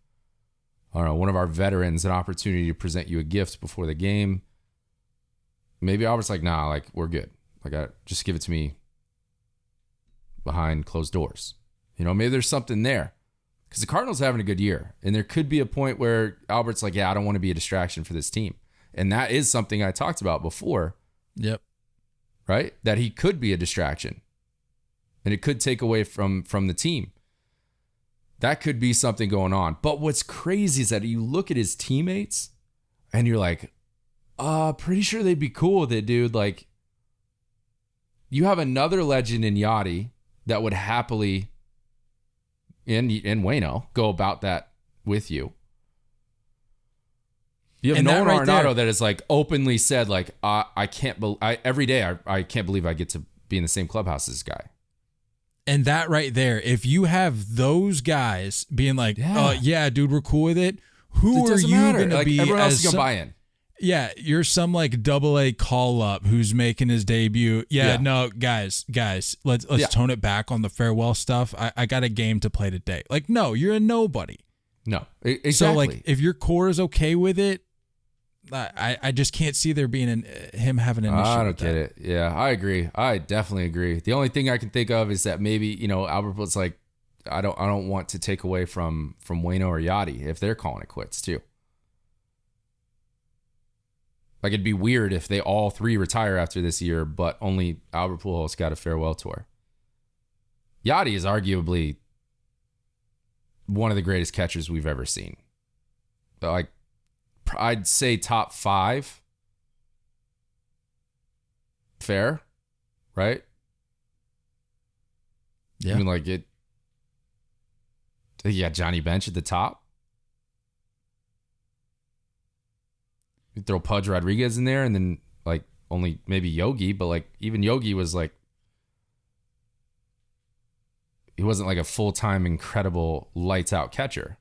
I don't know, one of our veterans an opportunity to present you a gift before the game. Maybe Albert's like, nah, like, we're good. Like, just give it to me behind closed doors. You know, maybe there's something there. Because the Cardinals are having a good year. And there could be a point where Albert's like, yeah, I don't want to be a distraction for this team. And that is something I talked about before. Yep. Right? That he could be a distraction. and it could take away from the team. That could be something going on. But what's crazy is that you look at his teammates and you're like, pretty sure they'd be cool with it, dude. Like, you have another legend in Yachty that would happily, in Waino, go about that with you. You have Nolan Arenado that has like openly said, like, every day I can't believe I get to be in the same clubhouse as this guy. And that right there, if you have those guys being like, yeah, dude, we're cool with it. Who are you going to be? Everyone else is going to buy in. Yeah, you're some like AA call up who's making his debut. No, guys, let's tone it back on the farewell stuff. I got a game to play today. Like, no, you're a nobody. No, exactly. So like, if your core is okay with it, I just can't see there being him having an issue. I don't get it. Yeah, I agree. I definitely agree. The only thing I can think of is that maybe, Albert was like, I don't want to take away from Waino or Yachty if they're calling it quits too. Like, it'd be weird if they all three retire after this year, but only Albert Pujols got a farewell tour. Yachty is arguably one of the greatest catchers we've ever seen. Like, I'd say top 5. Fair, right? Yeah. I mean, like, you got Johnny Bench at the top. You throw Pudge Rodriguez in there, and then like only maybe Yogi, but like even Yogi was like, he wasn't like a full-time incredible lights out catcher.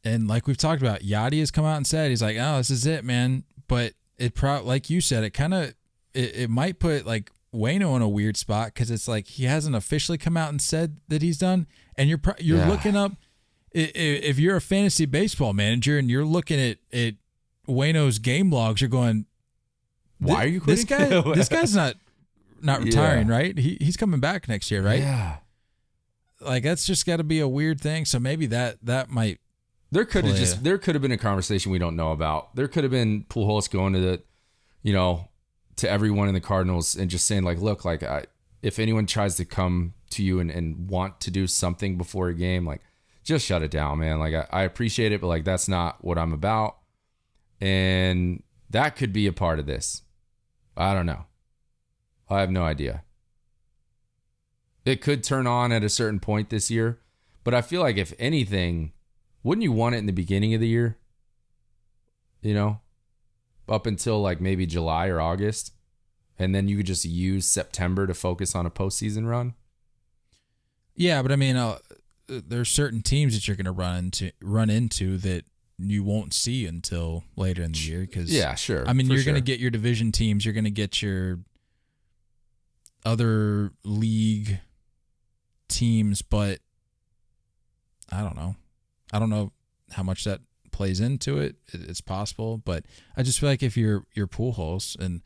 And like we've talked about, Yachty has come out and said, he's like, oh, this is it, man. But like you said, it might put like Waino in a weird spot because it's like he hasn't officially come out and said that he's done. And you're looking up, if you're a fantasy baseball manager and you're looking at Waino's game logs, you're going, why are you quitting? This guy's not retiring, right? He's coming back next year, right? Yeah. Like, that's just got to be a weird thing. So maybe that might. There could have been a conversation we don't know about. There could have been Pujols going to to everyone in the Cardinals and just saying like, look, like if anyone tries to come to you and want to do something before a game, like just shut it down, man. Like I appreciate it, but like that's not what I'm about. And that could be a part of this. I don't know. I have no idea. It could turn on at a certain point this year, but I feel like if anything, wouldn't you want it in the beginning of the year? Up until like maybe July or August, and then you could just use September to focus on a postseason run. Yeah, but I mean, there's certain teams that you're going to run into that you won't see until later in the year. Because sure. I mean, you're going to get your division teams, you're going to get your other league teams, but I don't know how much that plays into it. It's possible, but I just feel like if you're Pujols, and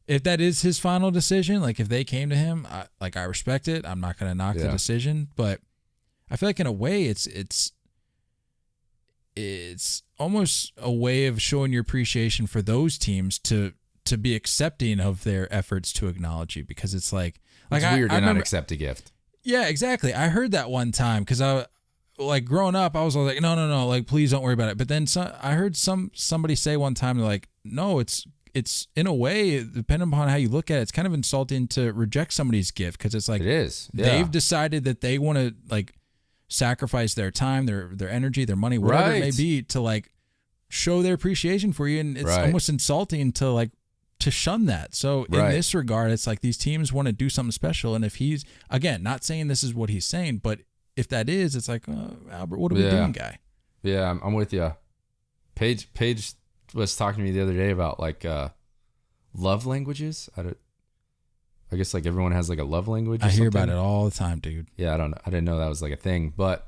if that is his final decision, like if they came to him, I respect it. I'm not going to knock the decision, but I feel like in a way it's almost a way of showing your appreciation for those teams to be accepting of their efforts to acknowledge you, because it's like it's weird to not accept a gift. Yeah, exactly. I heard that one time because like growing up, I was like, no, like please don't worry about it. But then I heard somebody say one time, like, no, it's in a way, depending upon how you look at it, it's kind of insulting to reject somebody's gift, because it's like it is. Yeah. They've decided that they want to like sacrifice their time, their energy, their money, whatever it may be, to like show their appreciation for you, and it's almost insulting to shun that. So in this regard, it's like these teams want to do something special, and if he's, again, not saying this is what he's saying, but if that is, it's like, Albert, what are we doing, guy? Yeah, I'm with you. Paige was talking to me the other day about like love languages. I guess like everyone has like a love language. I hear about it all the time, dude. Yeah, I don't know. I didn't know that was like a thing. But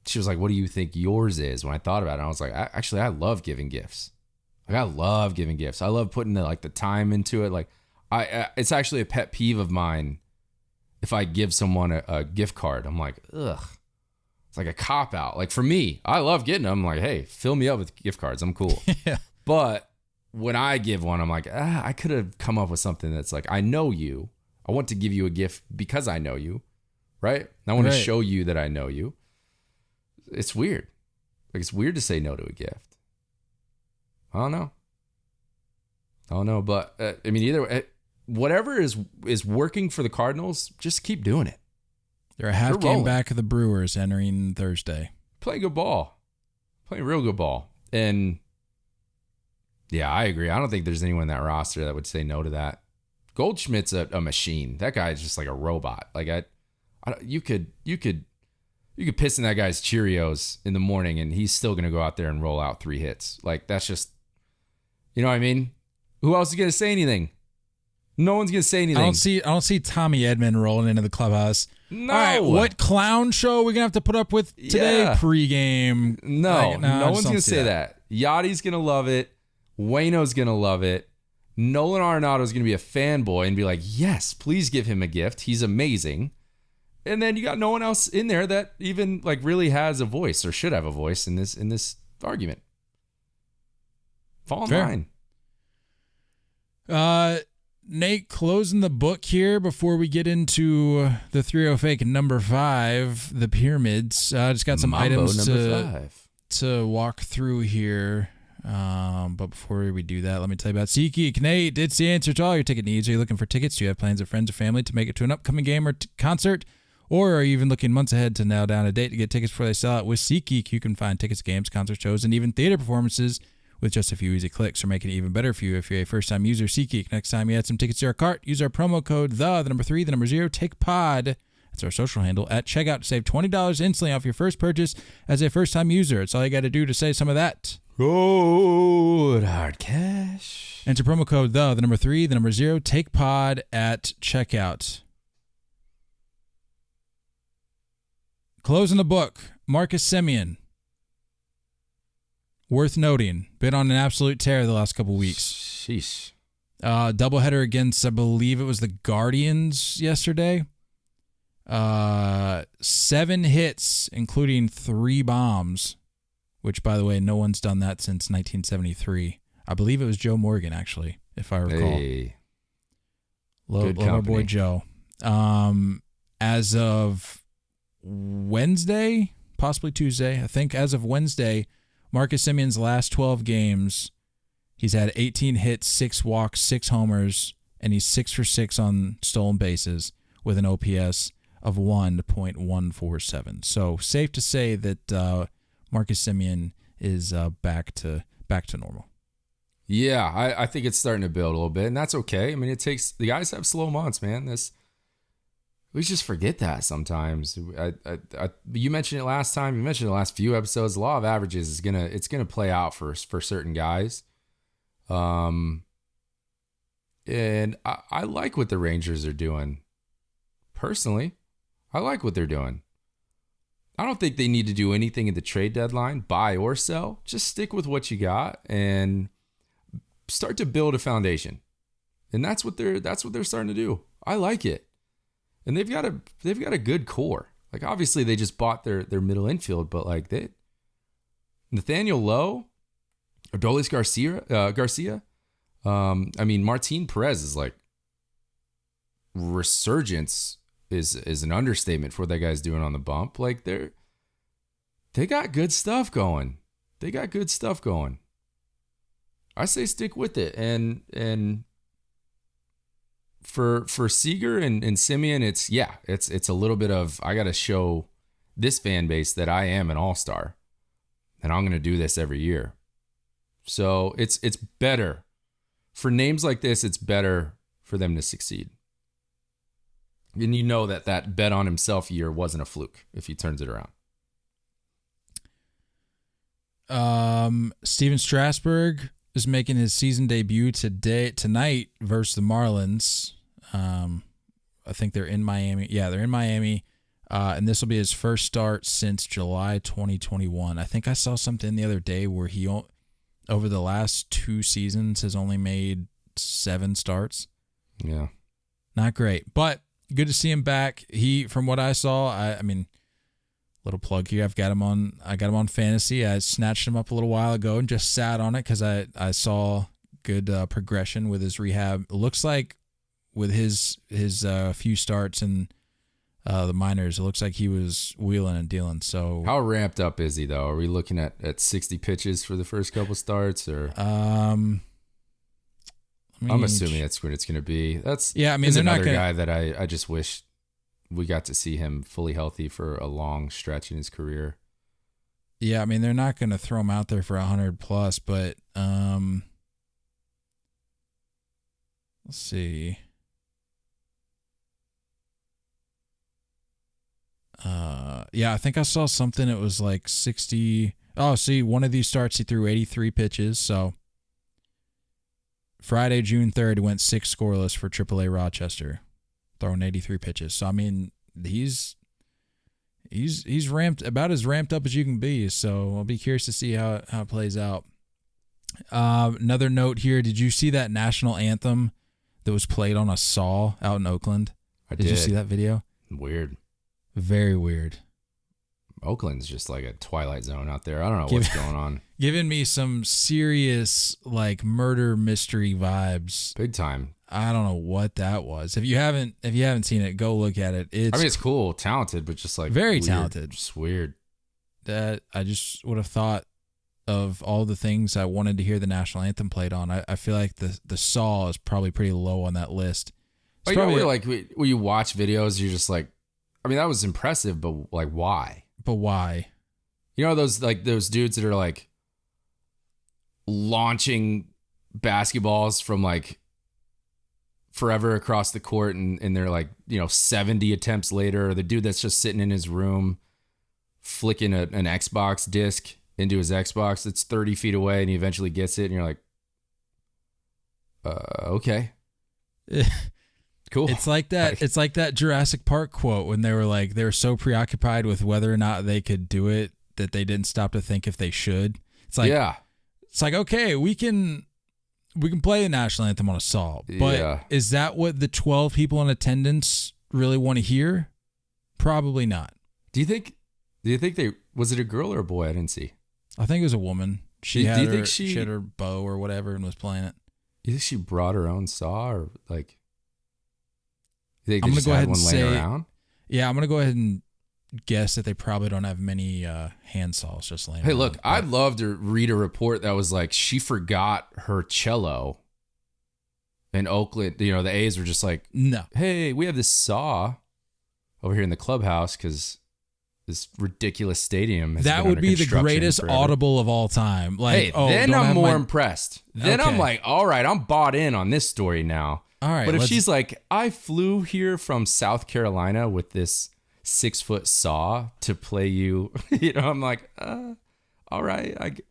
she was like, "What do you think yours is?" When I thought about it, I was like, I love giving gifts. Like I love giving gifts. I love putting the time into it. Like it's actually a pet peeve of mine. If I give someone a gift card, I'm like, ugh. It's like a cop out. Like for me, I love getting them. I'm like, hey, fill me up with gift cards. I'm cool. Yeah. But when I give one, I'm like, I could have come up with something that's like, I know you. I want to give you a gift because I know you, right? I want to show you that I know you. It's weird. Like, it's weird to say no to a gift. I don't know. But I mean, either way, whatever is working for the Cardinals, just keep doing it. They're a half game back of the Brewers entering Thursday. Playing good ball. Playing real good ball. And yeah, I agree. I don't think there's anyone in that roster that would say no to that. Goldschmidt's a machine. That guy is just like a robot. Like you could piss in that guy's Cheerios in the morning and he's still going to go out there and roll out 3 hits. Like, that's just, you know what I mean? Who else is going to say anything? No one's going to say anything. I don't see Tommy Edman rolling into the clubhouse. No. All right, what clown show are we going to have to put up with today? Yeah. Pregame. No one's going to say that. Yachty's going to love it. Waino's going to love it. Nolan Arenado's going to be a fanboy and be like, yes, please give him a gift. He's amazing. And then you got no one else in there that even like really has a voice or should have a voice in this argument. Fall in line. Nate, closing the book here before we get into the 3-0 fake number 5, the pyramids. Just got some items to walk through here. But before we do that, let me tell you about SeatGeek. Nate, it's the answer to all your ticket needs. Are you looking for tickets? Do you have plans of friends or family to make it to an upcoming game or concert? Or are you even looking months ahead to nail down a date to get tickets before they sell out? With SeatGeek, you can find tickets, games, concert shows, and even theater performances with just a few easy clicks, or making it even better for you if you're a first-time user. SeatGeek, next time you add some tickets to your cart, use our promo code the number 3, the number 0, take pod. That's our social handle at checkout to save $20 instantly off your first purchase as a first-time user. It's all you got to do to say some of that. Good hard cash. Enter promo code the number 3, the number 0, take pod at checkout. Closing the book, Marcus Semien. Worth noting, been on an absolute tear the last couple weeks. Sheesh. Doubleheader against, I believe it was the Guardians yesterday. 7 hits, including 3 bombs, which, by the way, no one's done that since 1973. I believe it was Joe Morgan, actually, if I recall. Hey. Love our boy Joe. As of Wednesday, possibly Tuesday, I think as of Wednesday, Marcus Semien's last 12 games, he's had 18 hits, 6 walks, 6 homers, and he's 6 for 6 on stolen bases with an OPS of 1.147. So safe to say that Marcus Semien is back to normal. Yeah, I think it's starting to build a little bit, and that's okay. I mean, the guys have slow months, man. We just forget that sometimes. You mentioned it last time. You mentioned the last few episodes. The law of averages is gonna play out for certain guys. And I like what the Rangers are doing. Personally, I like what they're doing. I don't think they need to do anything at the trade deadline, buy or sell. Just stick with what you got and start to build a foundation. And that's what they're starting to do. I like it. And they've got a good core. Like, obviously they just bought their middle infield, but like Nathaniel Lowe, Adolis Garcia. I mean, Martin Perez is like resurgence is an understatement for what that guy's doing on the bump. Like they got good stuff going. I say stick with it. And for Seager and Semien, it's a little bit of, I got to show this fan base that I am an all-star and I'm going to do this every year. So it's better for names like this. It's better for them to succeed. And you know that bet on himself year wasn't a fluke if he turns it around. Steven Strasburg is making his season debut tonight versus the Marlins. I think they're in Miami. Yeah, they're in Miami. And this will be his first start since July 2021. I think I saw something the other day where he, over the last 2 seasons, has only made 7 starts. Yeah. Not great, but good to see him back. From what I saw, I mean, little plug here. I got him on fantasy. I snatched him up a little while ago and just sat on it because I saw good progression with his rehab. It looks like with his few starts in the minors, it looks like he was wheeling and dealing. So how ramped up is he though? Are we looking at 60 pitches for the first couple starts, or? I'm assuming that's what it's going to be. Yeah, I mean, he's they're another not guy that I just wish we got to see him fully healthy for a long stretch in his career. Yeah, I mean, they're not going to throw him out there for 100 plus, but let's see. Yeah, I think I saw something. It was like 60. Oh, see, one of these starts he threw 83 pitches. So Friday, June 3rd, he went 6 scoreless for AAA Rochester, throwing 83 pitches. So I mean, he's ramped, about as ramped up as you can be. So I'll be curious to see how it plays out. Another note here: did you see that national anthem that was played on a saw out in Oakland? Did you see that video? Weird. Very weird. Oakland's just like a Twilight Zone out there. I don't know what's going on. Giving me some serious like murder mystery vibes. Big time. I don't know what that was. If you haven't seen it, go look at it. It's cool, talented, but just like very weird, talented. Just weird. That I just would have thought of all the things I wanted to hear the national anthem played on. I feel like the saw is probably pretty low on that list. It's probably like when you watch videos, you're just like, I mean, that was impressive, but like, why? But why? You know those dudes that are like launching basketballs from like forever across the court, and they're like, 70 attempts later, or the dude that's just sitting in his room flicking an Xbox disc into his Xbox that's 30 feet away, and he eventually gets it, and you're like, okay. Cool. It's like that. It's like that Jurassic Park quote when they were so preoccupied with whether or not they could do it that they didn't stop to think if they should. It's like, yeah. It's like, okay, we can play the national anthem on a saw, but is that what the 12 people in attendance really want to hear? Probably not. Do you think was it a girl or a boy? I didn't see. I think it was a woman. She Do you had think she had her bow or whatever and was playing it. You think she brought her own saw, or like? You think I'm they gonna just go had ahead one and laying say, around? Yeah, I'm gonna go ahead and guess that they probably don't have many hand saws just laying around. Hey, look, I'd love to read a report that was like she forgot her cello in Oakland. The A's were just like, no, hey, we have this saw over here in the clubhouse because this ridiculous stadium has that been would under be the construction greatest forever. audible of all time. Like, hey, then I'm more impressed. Then Okay. I'm like, all right, I'm bought in on this story now. All right, But if she's like, I flew here from South Carolina with this 6-foot saw to play you, I'm like, all right.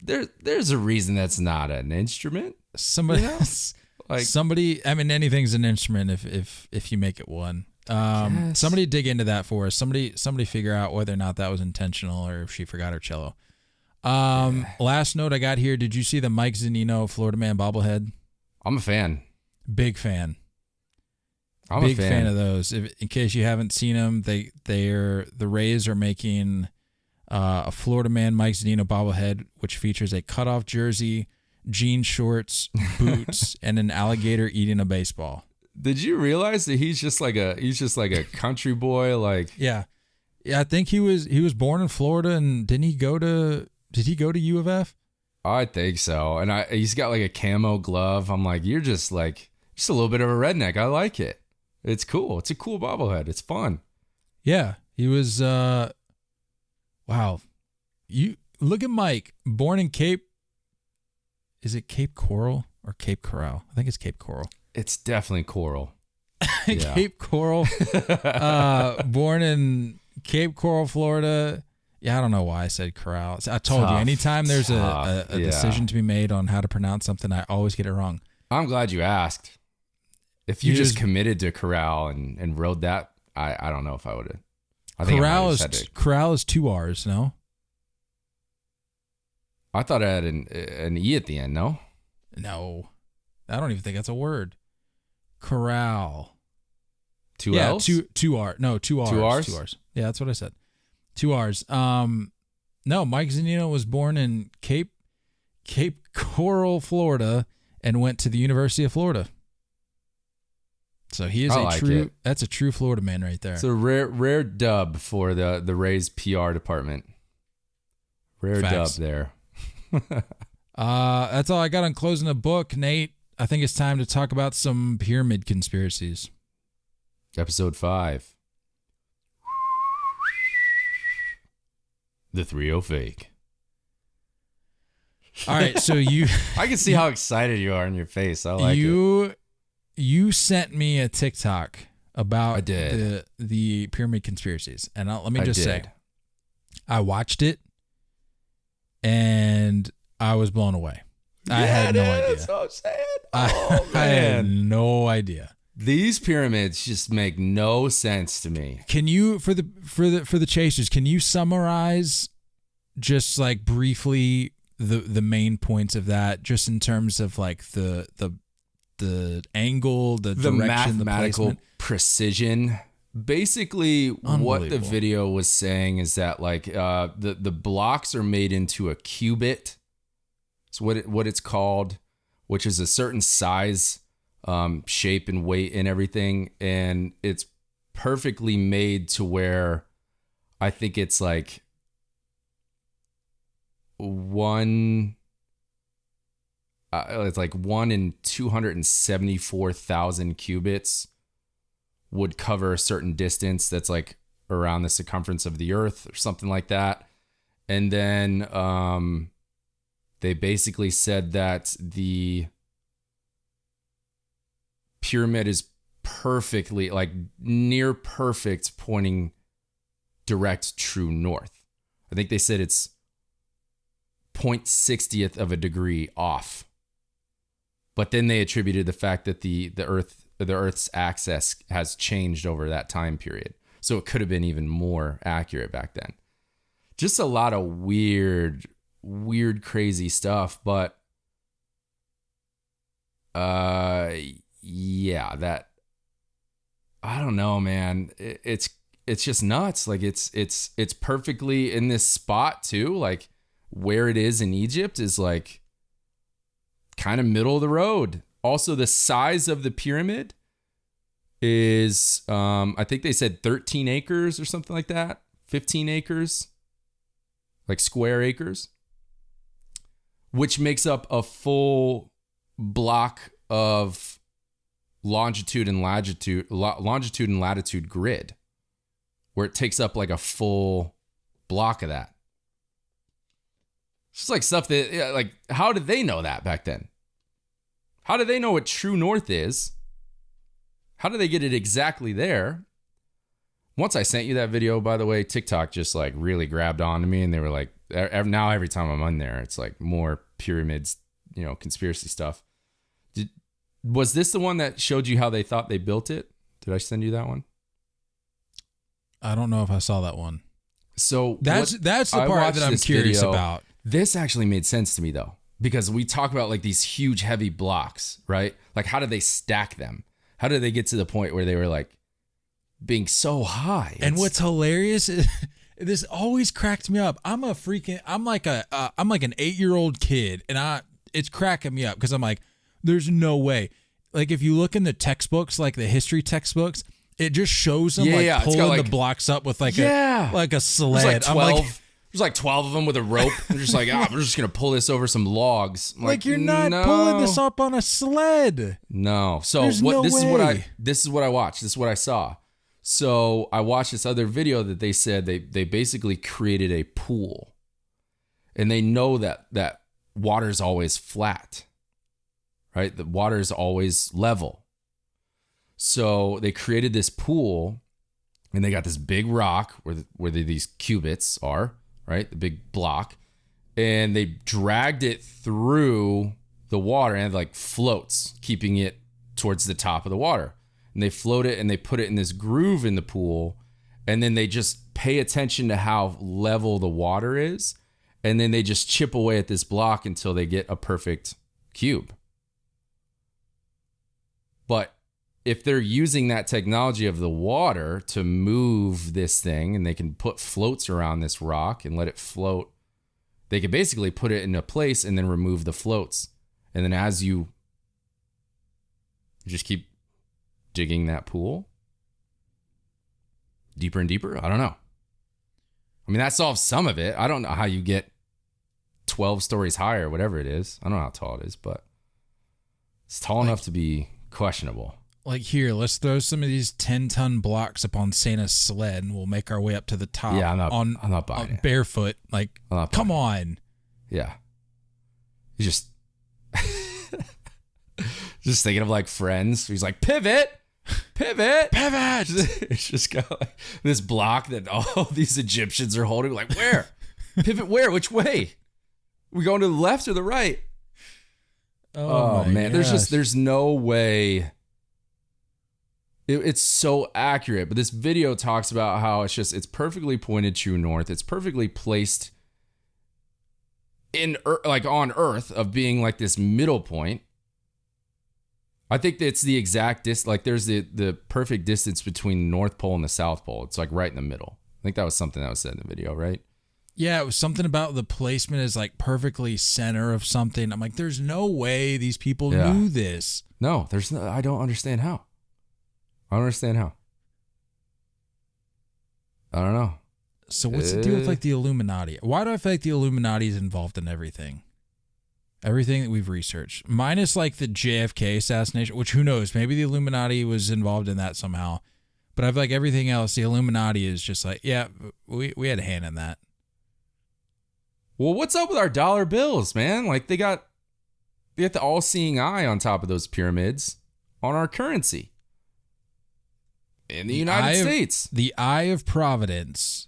There's a reason that's not an instrument. somebody Like, somebody. I mean, anything's an instrument if you make it one. Yes. Somebody dig into that for us. Somebody figure out whether or not that was intentional or if she forgot her cello. Last note I got here. Did you see the Mike Zunino Florida Man bobblehead? I'm a fan. Big fan. I'm Big a fan of those. In case you haven't seen them, the Rays are making a Florida Man Mike Zunino bobblehead, which features a cutoff jersey, jean shorts, boots, and an alligator eating a baseball. Did you realize that he's just like a country boy? Like, Yeah, I think he was born in Florida, and did he go to U of F? I think so. And he's got like a camo glove. I'm like, you're just a little bit of a redneck. I like it. It's cool. It's a cool bobblehead. It's fun. Yeah, he was. Wow, you look at Mike, born in Cape. Is it Cape Coral or Cape Coral? I think it's Cape Coral. It's definitely coral. Yeah. Cape Coral. Born in Cape Coral, Florida. Yeah, I don't know why I said Corral. I told you, anytime there's a decision to be made on how to pronounce something, I always get it wrong. I'm glad you asked. If you just committed to Corral and rode that, I don't know if I would have. Corral is 2 R's, no? I thought it had an E at the end, no? No. I don't even think that's a word. Corral. 2 L's? 2 R. No, 2 R's. 2 R's? 2 R's. Yeah, that's what I said. 2 R's. No, Mike Zunino was born in Cape Coral, Florida, and went to the University of Florida. So he is that's a true Florida man right there. It's a rare dub for the Rays PR department. Rare Facts. dub there. That's all I got on closing the book. Nate, I think it's time to talk about some pyramid conspiracies. Episode 5. The 3-0 fake. All right, so you I can see how excited you are in your face. I like it. You sent me a TikTok about I did. the pyramid conspiracies. And let me just say, I watched it and I was blown away. I had no idea. That's what I'm saying. I had no idea. These pyramids just make no sense to me. Can you, for the chasers, can you summarize just like briefly the main points of that, just in terms of like the angle, the direction, mathematical the precision? Basically, what the video was saying is that like the blocks are made into a cubit. It's what it's called, which is a certain size, shape and weight and everything, and it's perfectly made to where I think it's like it's like 1 in 274,000 cubits would cover a certain distance that's like around the circumference of the earth or something like that. And then they basically said that the pyramid is perfectly, like near perfect, pointing direct true north. I think they said it's 0.60th of a degree off. But then they attributed the fact that the Earth's axis has changed over that time period. So it could have been even more accurate back then. Just a lot of weird, crazy stuff. But yeah, that, I don't know, man. It's just nuts. Like it's perfectly in this spot too. Like where it is in Egypt is like kind of middle of the road. Also, the size of the pyramid is, I think they said 13 acres or something like that. 15 acres, like square acres, which makes up a full block of longitude and latitude grid, where it takes up like a full block of that. It's just like stuff that, like, how did they know that back then? How did they know what true north is? How did they get it exactly there? Once I sent you that video, by the way, TikTok just like really grabbed onto me, and they were like, now every time I'm on there, it's like more pyramids, conspiracy stuff. Was this the one that showed you how they thought they built it? Did I send you that one? I don't know if I saw that one. So that's the part that I'm curious about. This actually made sense to me though, because we talk about like these huge heavy blocks, right? Like how did they stack them? How did they get to the point where they were like being so high? And what's hilarious is this always cracked me up. I'm like an 8-year-old kid, and it's cracking me up because I'm like, there's no way. Like if you look in the textbooks, like the history textbooks, it just shows them pulling the blocks up with like a sled. There's like 12 of them with a rope. They're just like, we're just going to pull this over some logs. Like you're not pulling this up on a sled. No. So this is what I watched. This is what I saw. So I watched this other video that they said they basically created a pool. And they know that water's always flat. Right? The water is always level. So they created this pool, and they got this big rock where these cubits are. Right? The big block. And they dragged it through the water, and it like floats, keeping it towards the top of the water. And they float it and they put it in this groove in the pool. And then they just pay attention to how level the water is. And then they just chip away at this block until they get a perfect cube. But if they're using that technology of the water to move this thing, and they can put floats around this rock and let it float, they could basically put it in a place and then remove the floats. And then as you You just keep digging that pool deeper and deeper. I don't know. I mean, that solves some of it. I don't know how you get 12 stories higher, whatever it is. I don't know how tall it is, but it's tall enough to be questionable. Like, here, let's throw some of these 10-ton blocks up on Santa's sled, and we'll make our way up to the top. Yeah, I'm not buying it. Barefoot. Like, come on. Yeah. You just thinking of like Friends. He's like, pivot. It's just got like this block that all these Egyptians are holding. Like, where? Pivot where? Which way? We going to the left or the right? Oh man, gosh. there's no way. It's so accurate, but this video talks about how it's perfectly pointed true north. It's perfectly placed in like on Earth of being like this middle point. I think it's the exact like there's the perfect distance between the North Pole and the South Pole. It's like right in the middle. I think that was something that was said in the video, right? Yeah, it was something about the placement is like perfectly center of something. I'm like, there's no way these people knew this. No, there's no. I don't understand how. I don't understand how. I don't know. So what's the deal with like the Illuminati? Why do I feel like the Illuminati is involved in everything? Everything that we've researched. Minus like the JFK assassination, which who knows? Maybe the Illuminati was involved in that somehow. But I feel like everything else, the Illuminati is just like, yeah, we had a hand in that. Well, what's up with our dollar bills, man? Like they got the all-seeing eye on top of those pyramids on our currency. In the United States. The Eye of Providence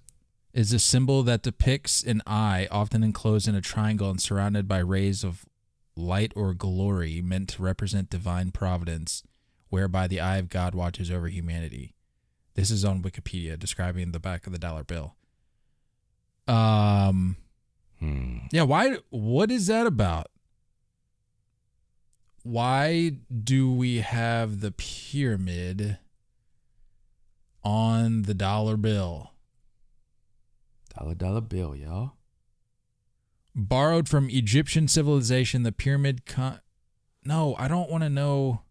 is a symbol that depicts an eye often enclosed in a triangle and surrounded by rays of light or glory meant to represent divine providence, whereby the eye of God watches over humanity. This is on Wikipedia describing the back of the dollar bill. Yeah, what is that about? Why do we have the pyramid on the dollar bill? Dollar bill, y'all. Borrowed from Egyptian civilization, the pyramid No, I don't want to know.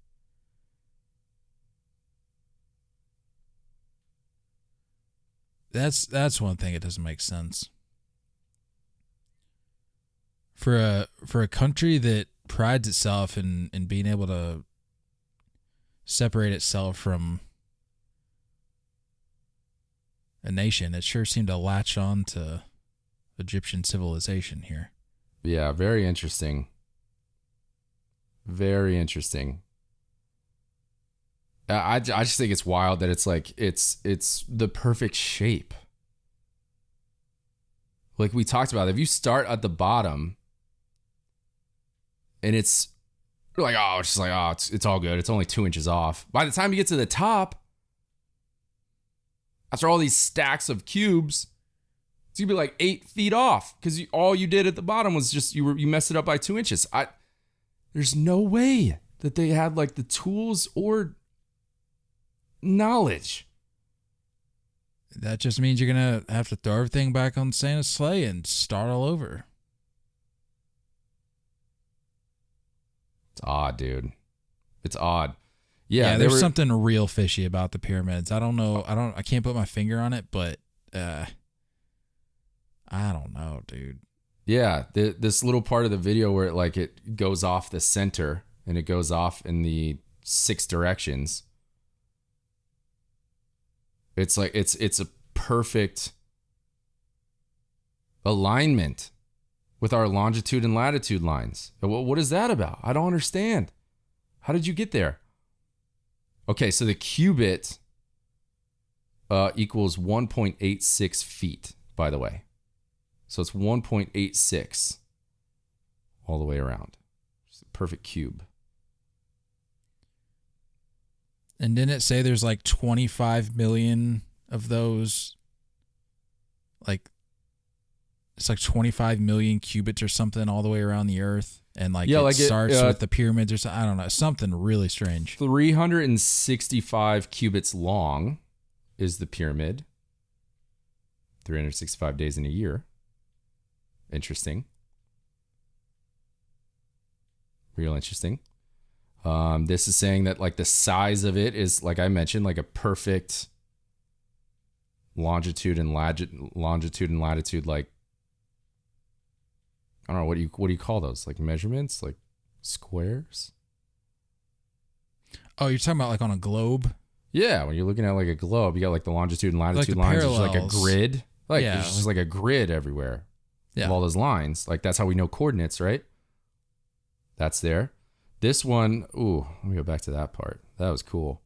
That's one thing that doesn't make sense. For a country that prides itself in being able to separate itself from a nation, it sure seemed to latch on to Egyptian civilization here. Yeah, very interesting. Very interesting. I just think it's wild that it's like it's the perfect shape. Like we talked about, if you start at the bottom and it's like, it's all good. It's only 2 inches off. By the time you get to the top, after all these stacks of cubes, it's gonna be like 8 feet off because all you did at the bottom was just you messed it up by 2 inches. There's no way that they had like the tools or knowledge. That just means you're gonna have to throw everything back on Santa's sleigh and start all over. It's odd, dude. It's odd. Yeah, there's something real fishy about the pyramids. I don't know. I can't put my finger on it, but I don't know, dude. Yeah, this little part of the video where it goes off the center and it goes off in the 6 directions. It's like it's a perfect alignment with our longitude and latitude lines. What is that about? I don't understand. How did you get there? Okay, so the cubit equals 1.86 feet, by the way. So it's 1.86 all the way around. It's a perfect cube. And didn't it say there's like 25 million of those? Like, it's like 25 million cubits or something all the way around the earth. And it starts with the pyramids or something. I don't know. Something really strange. 365 cubits long is the pyramid. 365 days in a year. Interesting. Real interesting. This is saying that like the size of it is, like I mentioned, like a perfect longitude and latitude, like, I don't know, what do you call those? Like measurements, like squares? Oh, you're talking about like on a globe? Yeah, when you're looking at like a globe, you got like the longitude and latitude like lines, it's like a parallels. grid. Like Yeah. it's just like a grid everywhere. Yeah. Of all those lines. Like that's how we know coordinates, right? That's there. This one, ooh, let me go back to that part. That was cool.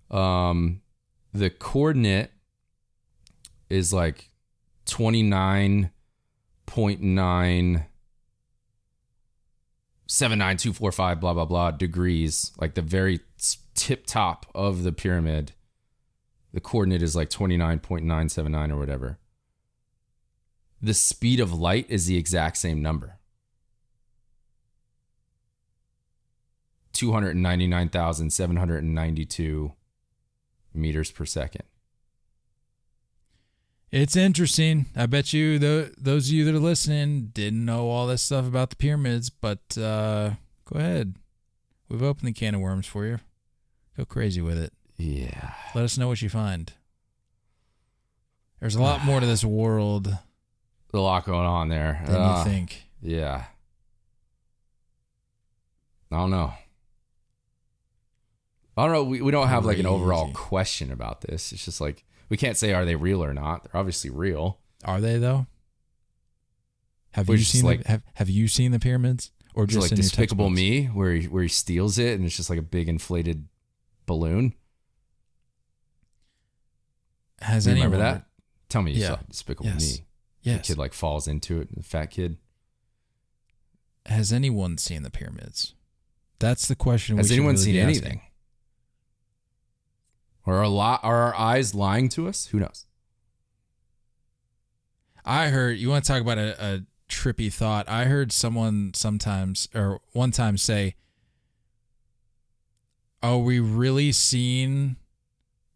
The coordinate is like 29.979245 blah blah blah degrees, like the very tip top of the pyramid. The coordinate is like 29.979 or whatever. The speed of light is the exact same number. 299,792 meters per second. It's interesting. I bet you those of you that are listening didn't know all this stuff about the pyramids, but go ahead. We've opened the can of worms for you. Go crazy with it. Yeah. Let us know what you find. There's a lot more to this world A lot going on there. than you think. Yeah. I don't know. We don't have like an overall Crazy. question about this. It's just like, we can't say, are they real or not? They're obviously real. Are they though? Have We're you just seen like- have you seen the pyramids, or It's just like in your Despicable textbooks? Me, where he steals it and it's just like a big inflated balloon. Has You anyone remember that? Tell me you Yeah. saw Despicable Yes. Me. Yes. The kid like falls into it, the fat kid. Has anyone seen the pyramids? That's the question. Has we should anyone really seen be anything? asking. Or are our eyes lying to us? Who knows? I heard, you want to talk about a trippy thought. I heard someone one time say, are we really seeing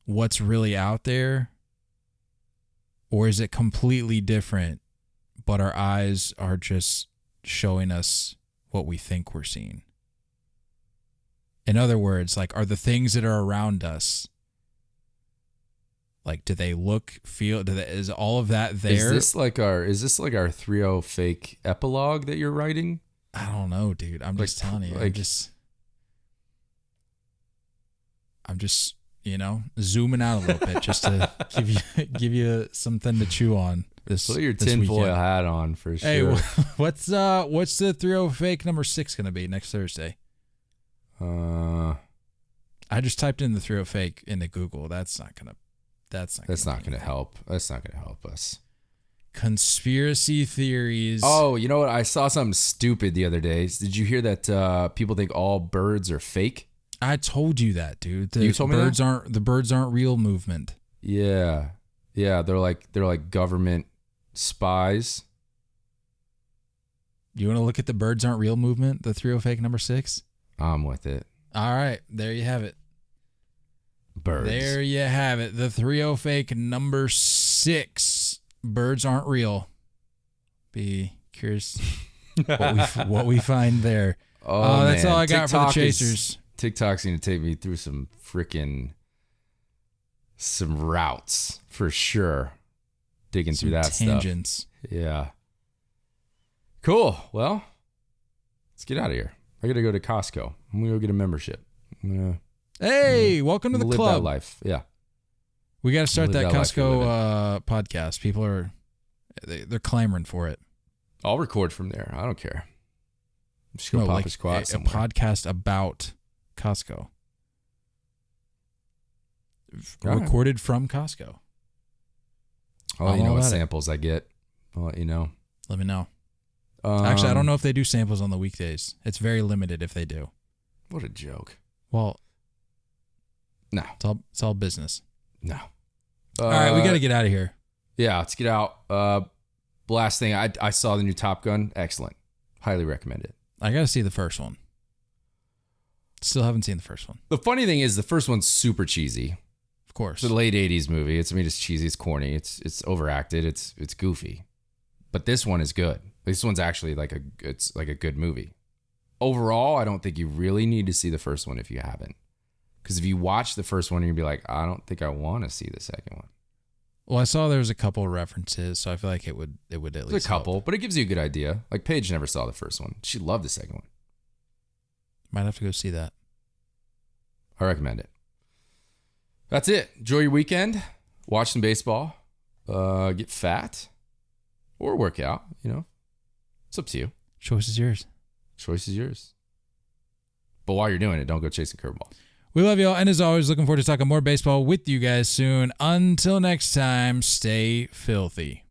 what's really out there? Or is it completely different, but our eyes are just showing us what we think we're seeing? In other words, like, are the things that are around us, like, do they look, feel, is all of that there? Is this like our 3-0 fake epilogue that you're writing? I don't know, dude. I'm just telling you. like- I'm just, zooming out a little bit just to give you something to chew on this. Put your this tinfoil weekend. hat on for sure. Hey, what's the 3-0 fake number 6 going to be next Thursday? Uh, I just typed in the 3-0 fake into Google. That's not going to help. That's not gonna help us. Conspiracy theories. Oh, you know what? I saw something stupid the other day. Did you hear that people think all birds are fake? I told you that, dude. You told me that? The birds aren't real movement. Yeah. They're like government spies. You want to look at the birds aren't real movement? The 3-0 fake number 6. I'm with it. All right, there you have it. Birds. There you have it. The 3-0 fake number 6. Birds aren't real. Be curious what we find there. Oh, that's man. all I got for the TikTok chasers. TikTok's gonna take me through some routes for sure. Digging through Some that tangents. stuff. Yeah. Cool. Well, let's get out of here. I gotta go to Costco. I'm gonna go get a membership. Hey, welcome to the live club. that life. Yeah. We got to start Live that that life you Costco podcast. People are they're clamoring for it. I'll record from there. I don't care. Just go No, pop like a squat a somewhere. podcast about Costco. All right. Recorded from Costco. I'll let you all know what about it. samples I get. I'll let you know. Let me know. Actually, I don't know if they do samples on the weekdays. It's very limited if they do. What a joke. Well, No. it's all business. No. All right, we got to get out of here. Yeah, let's get out. Last thing, I saw the new Top Gun. Excellent. Highly recommend it. I got to see the first one. Still haven't seen the first one. The funny thing is the first one's super cheesy. Of course. It's a late 80s movie. It's cheesy, it's corny, it's overacted, it's goofy. But this one is good. This one's actually like a good movie. overall, I don't think you really need to see the first one if you haven't. Because if you watch the first one, you'll be like, I don't think I want to see the second one. Well, I saw there was a couple of references, so I feel like it would at least There's a couple, help. but it gives you a good idea. Like Paige never saw the first one. She loved the second one. Might have to go see that. I recommend it. That's it. Enjoy your weekend. Watch some baseball. Get fat. Or work out, It's up to you. Choice is yours. Choice is yours. But while you're doing it, don't go chasing curveball. We love y'all, and as always, looking forward to talking more baseball with you guys soon. Until next time, stay filthy.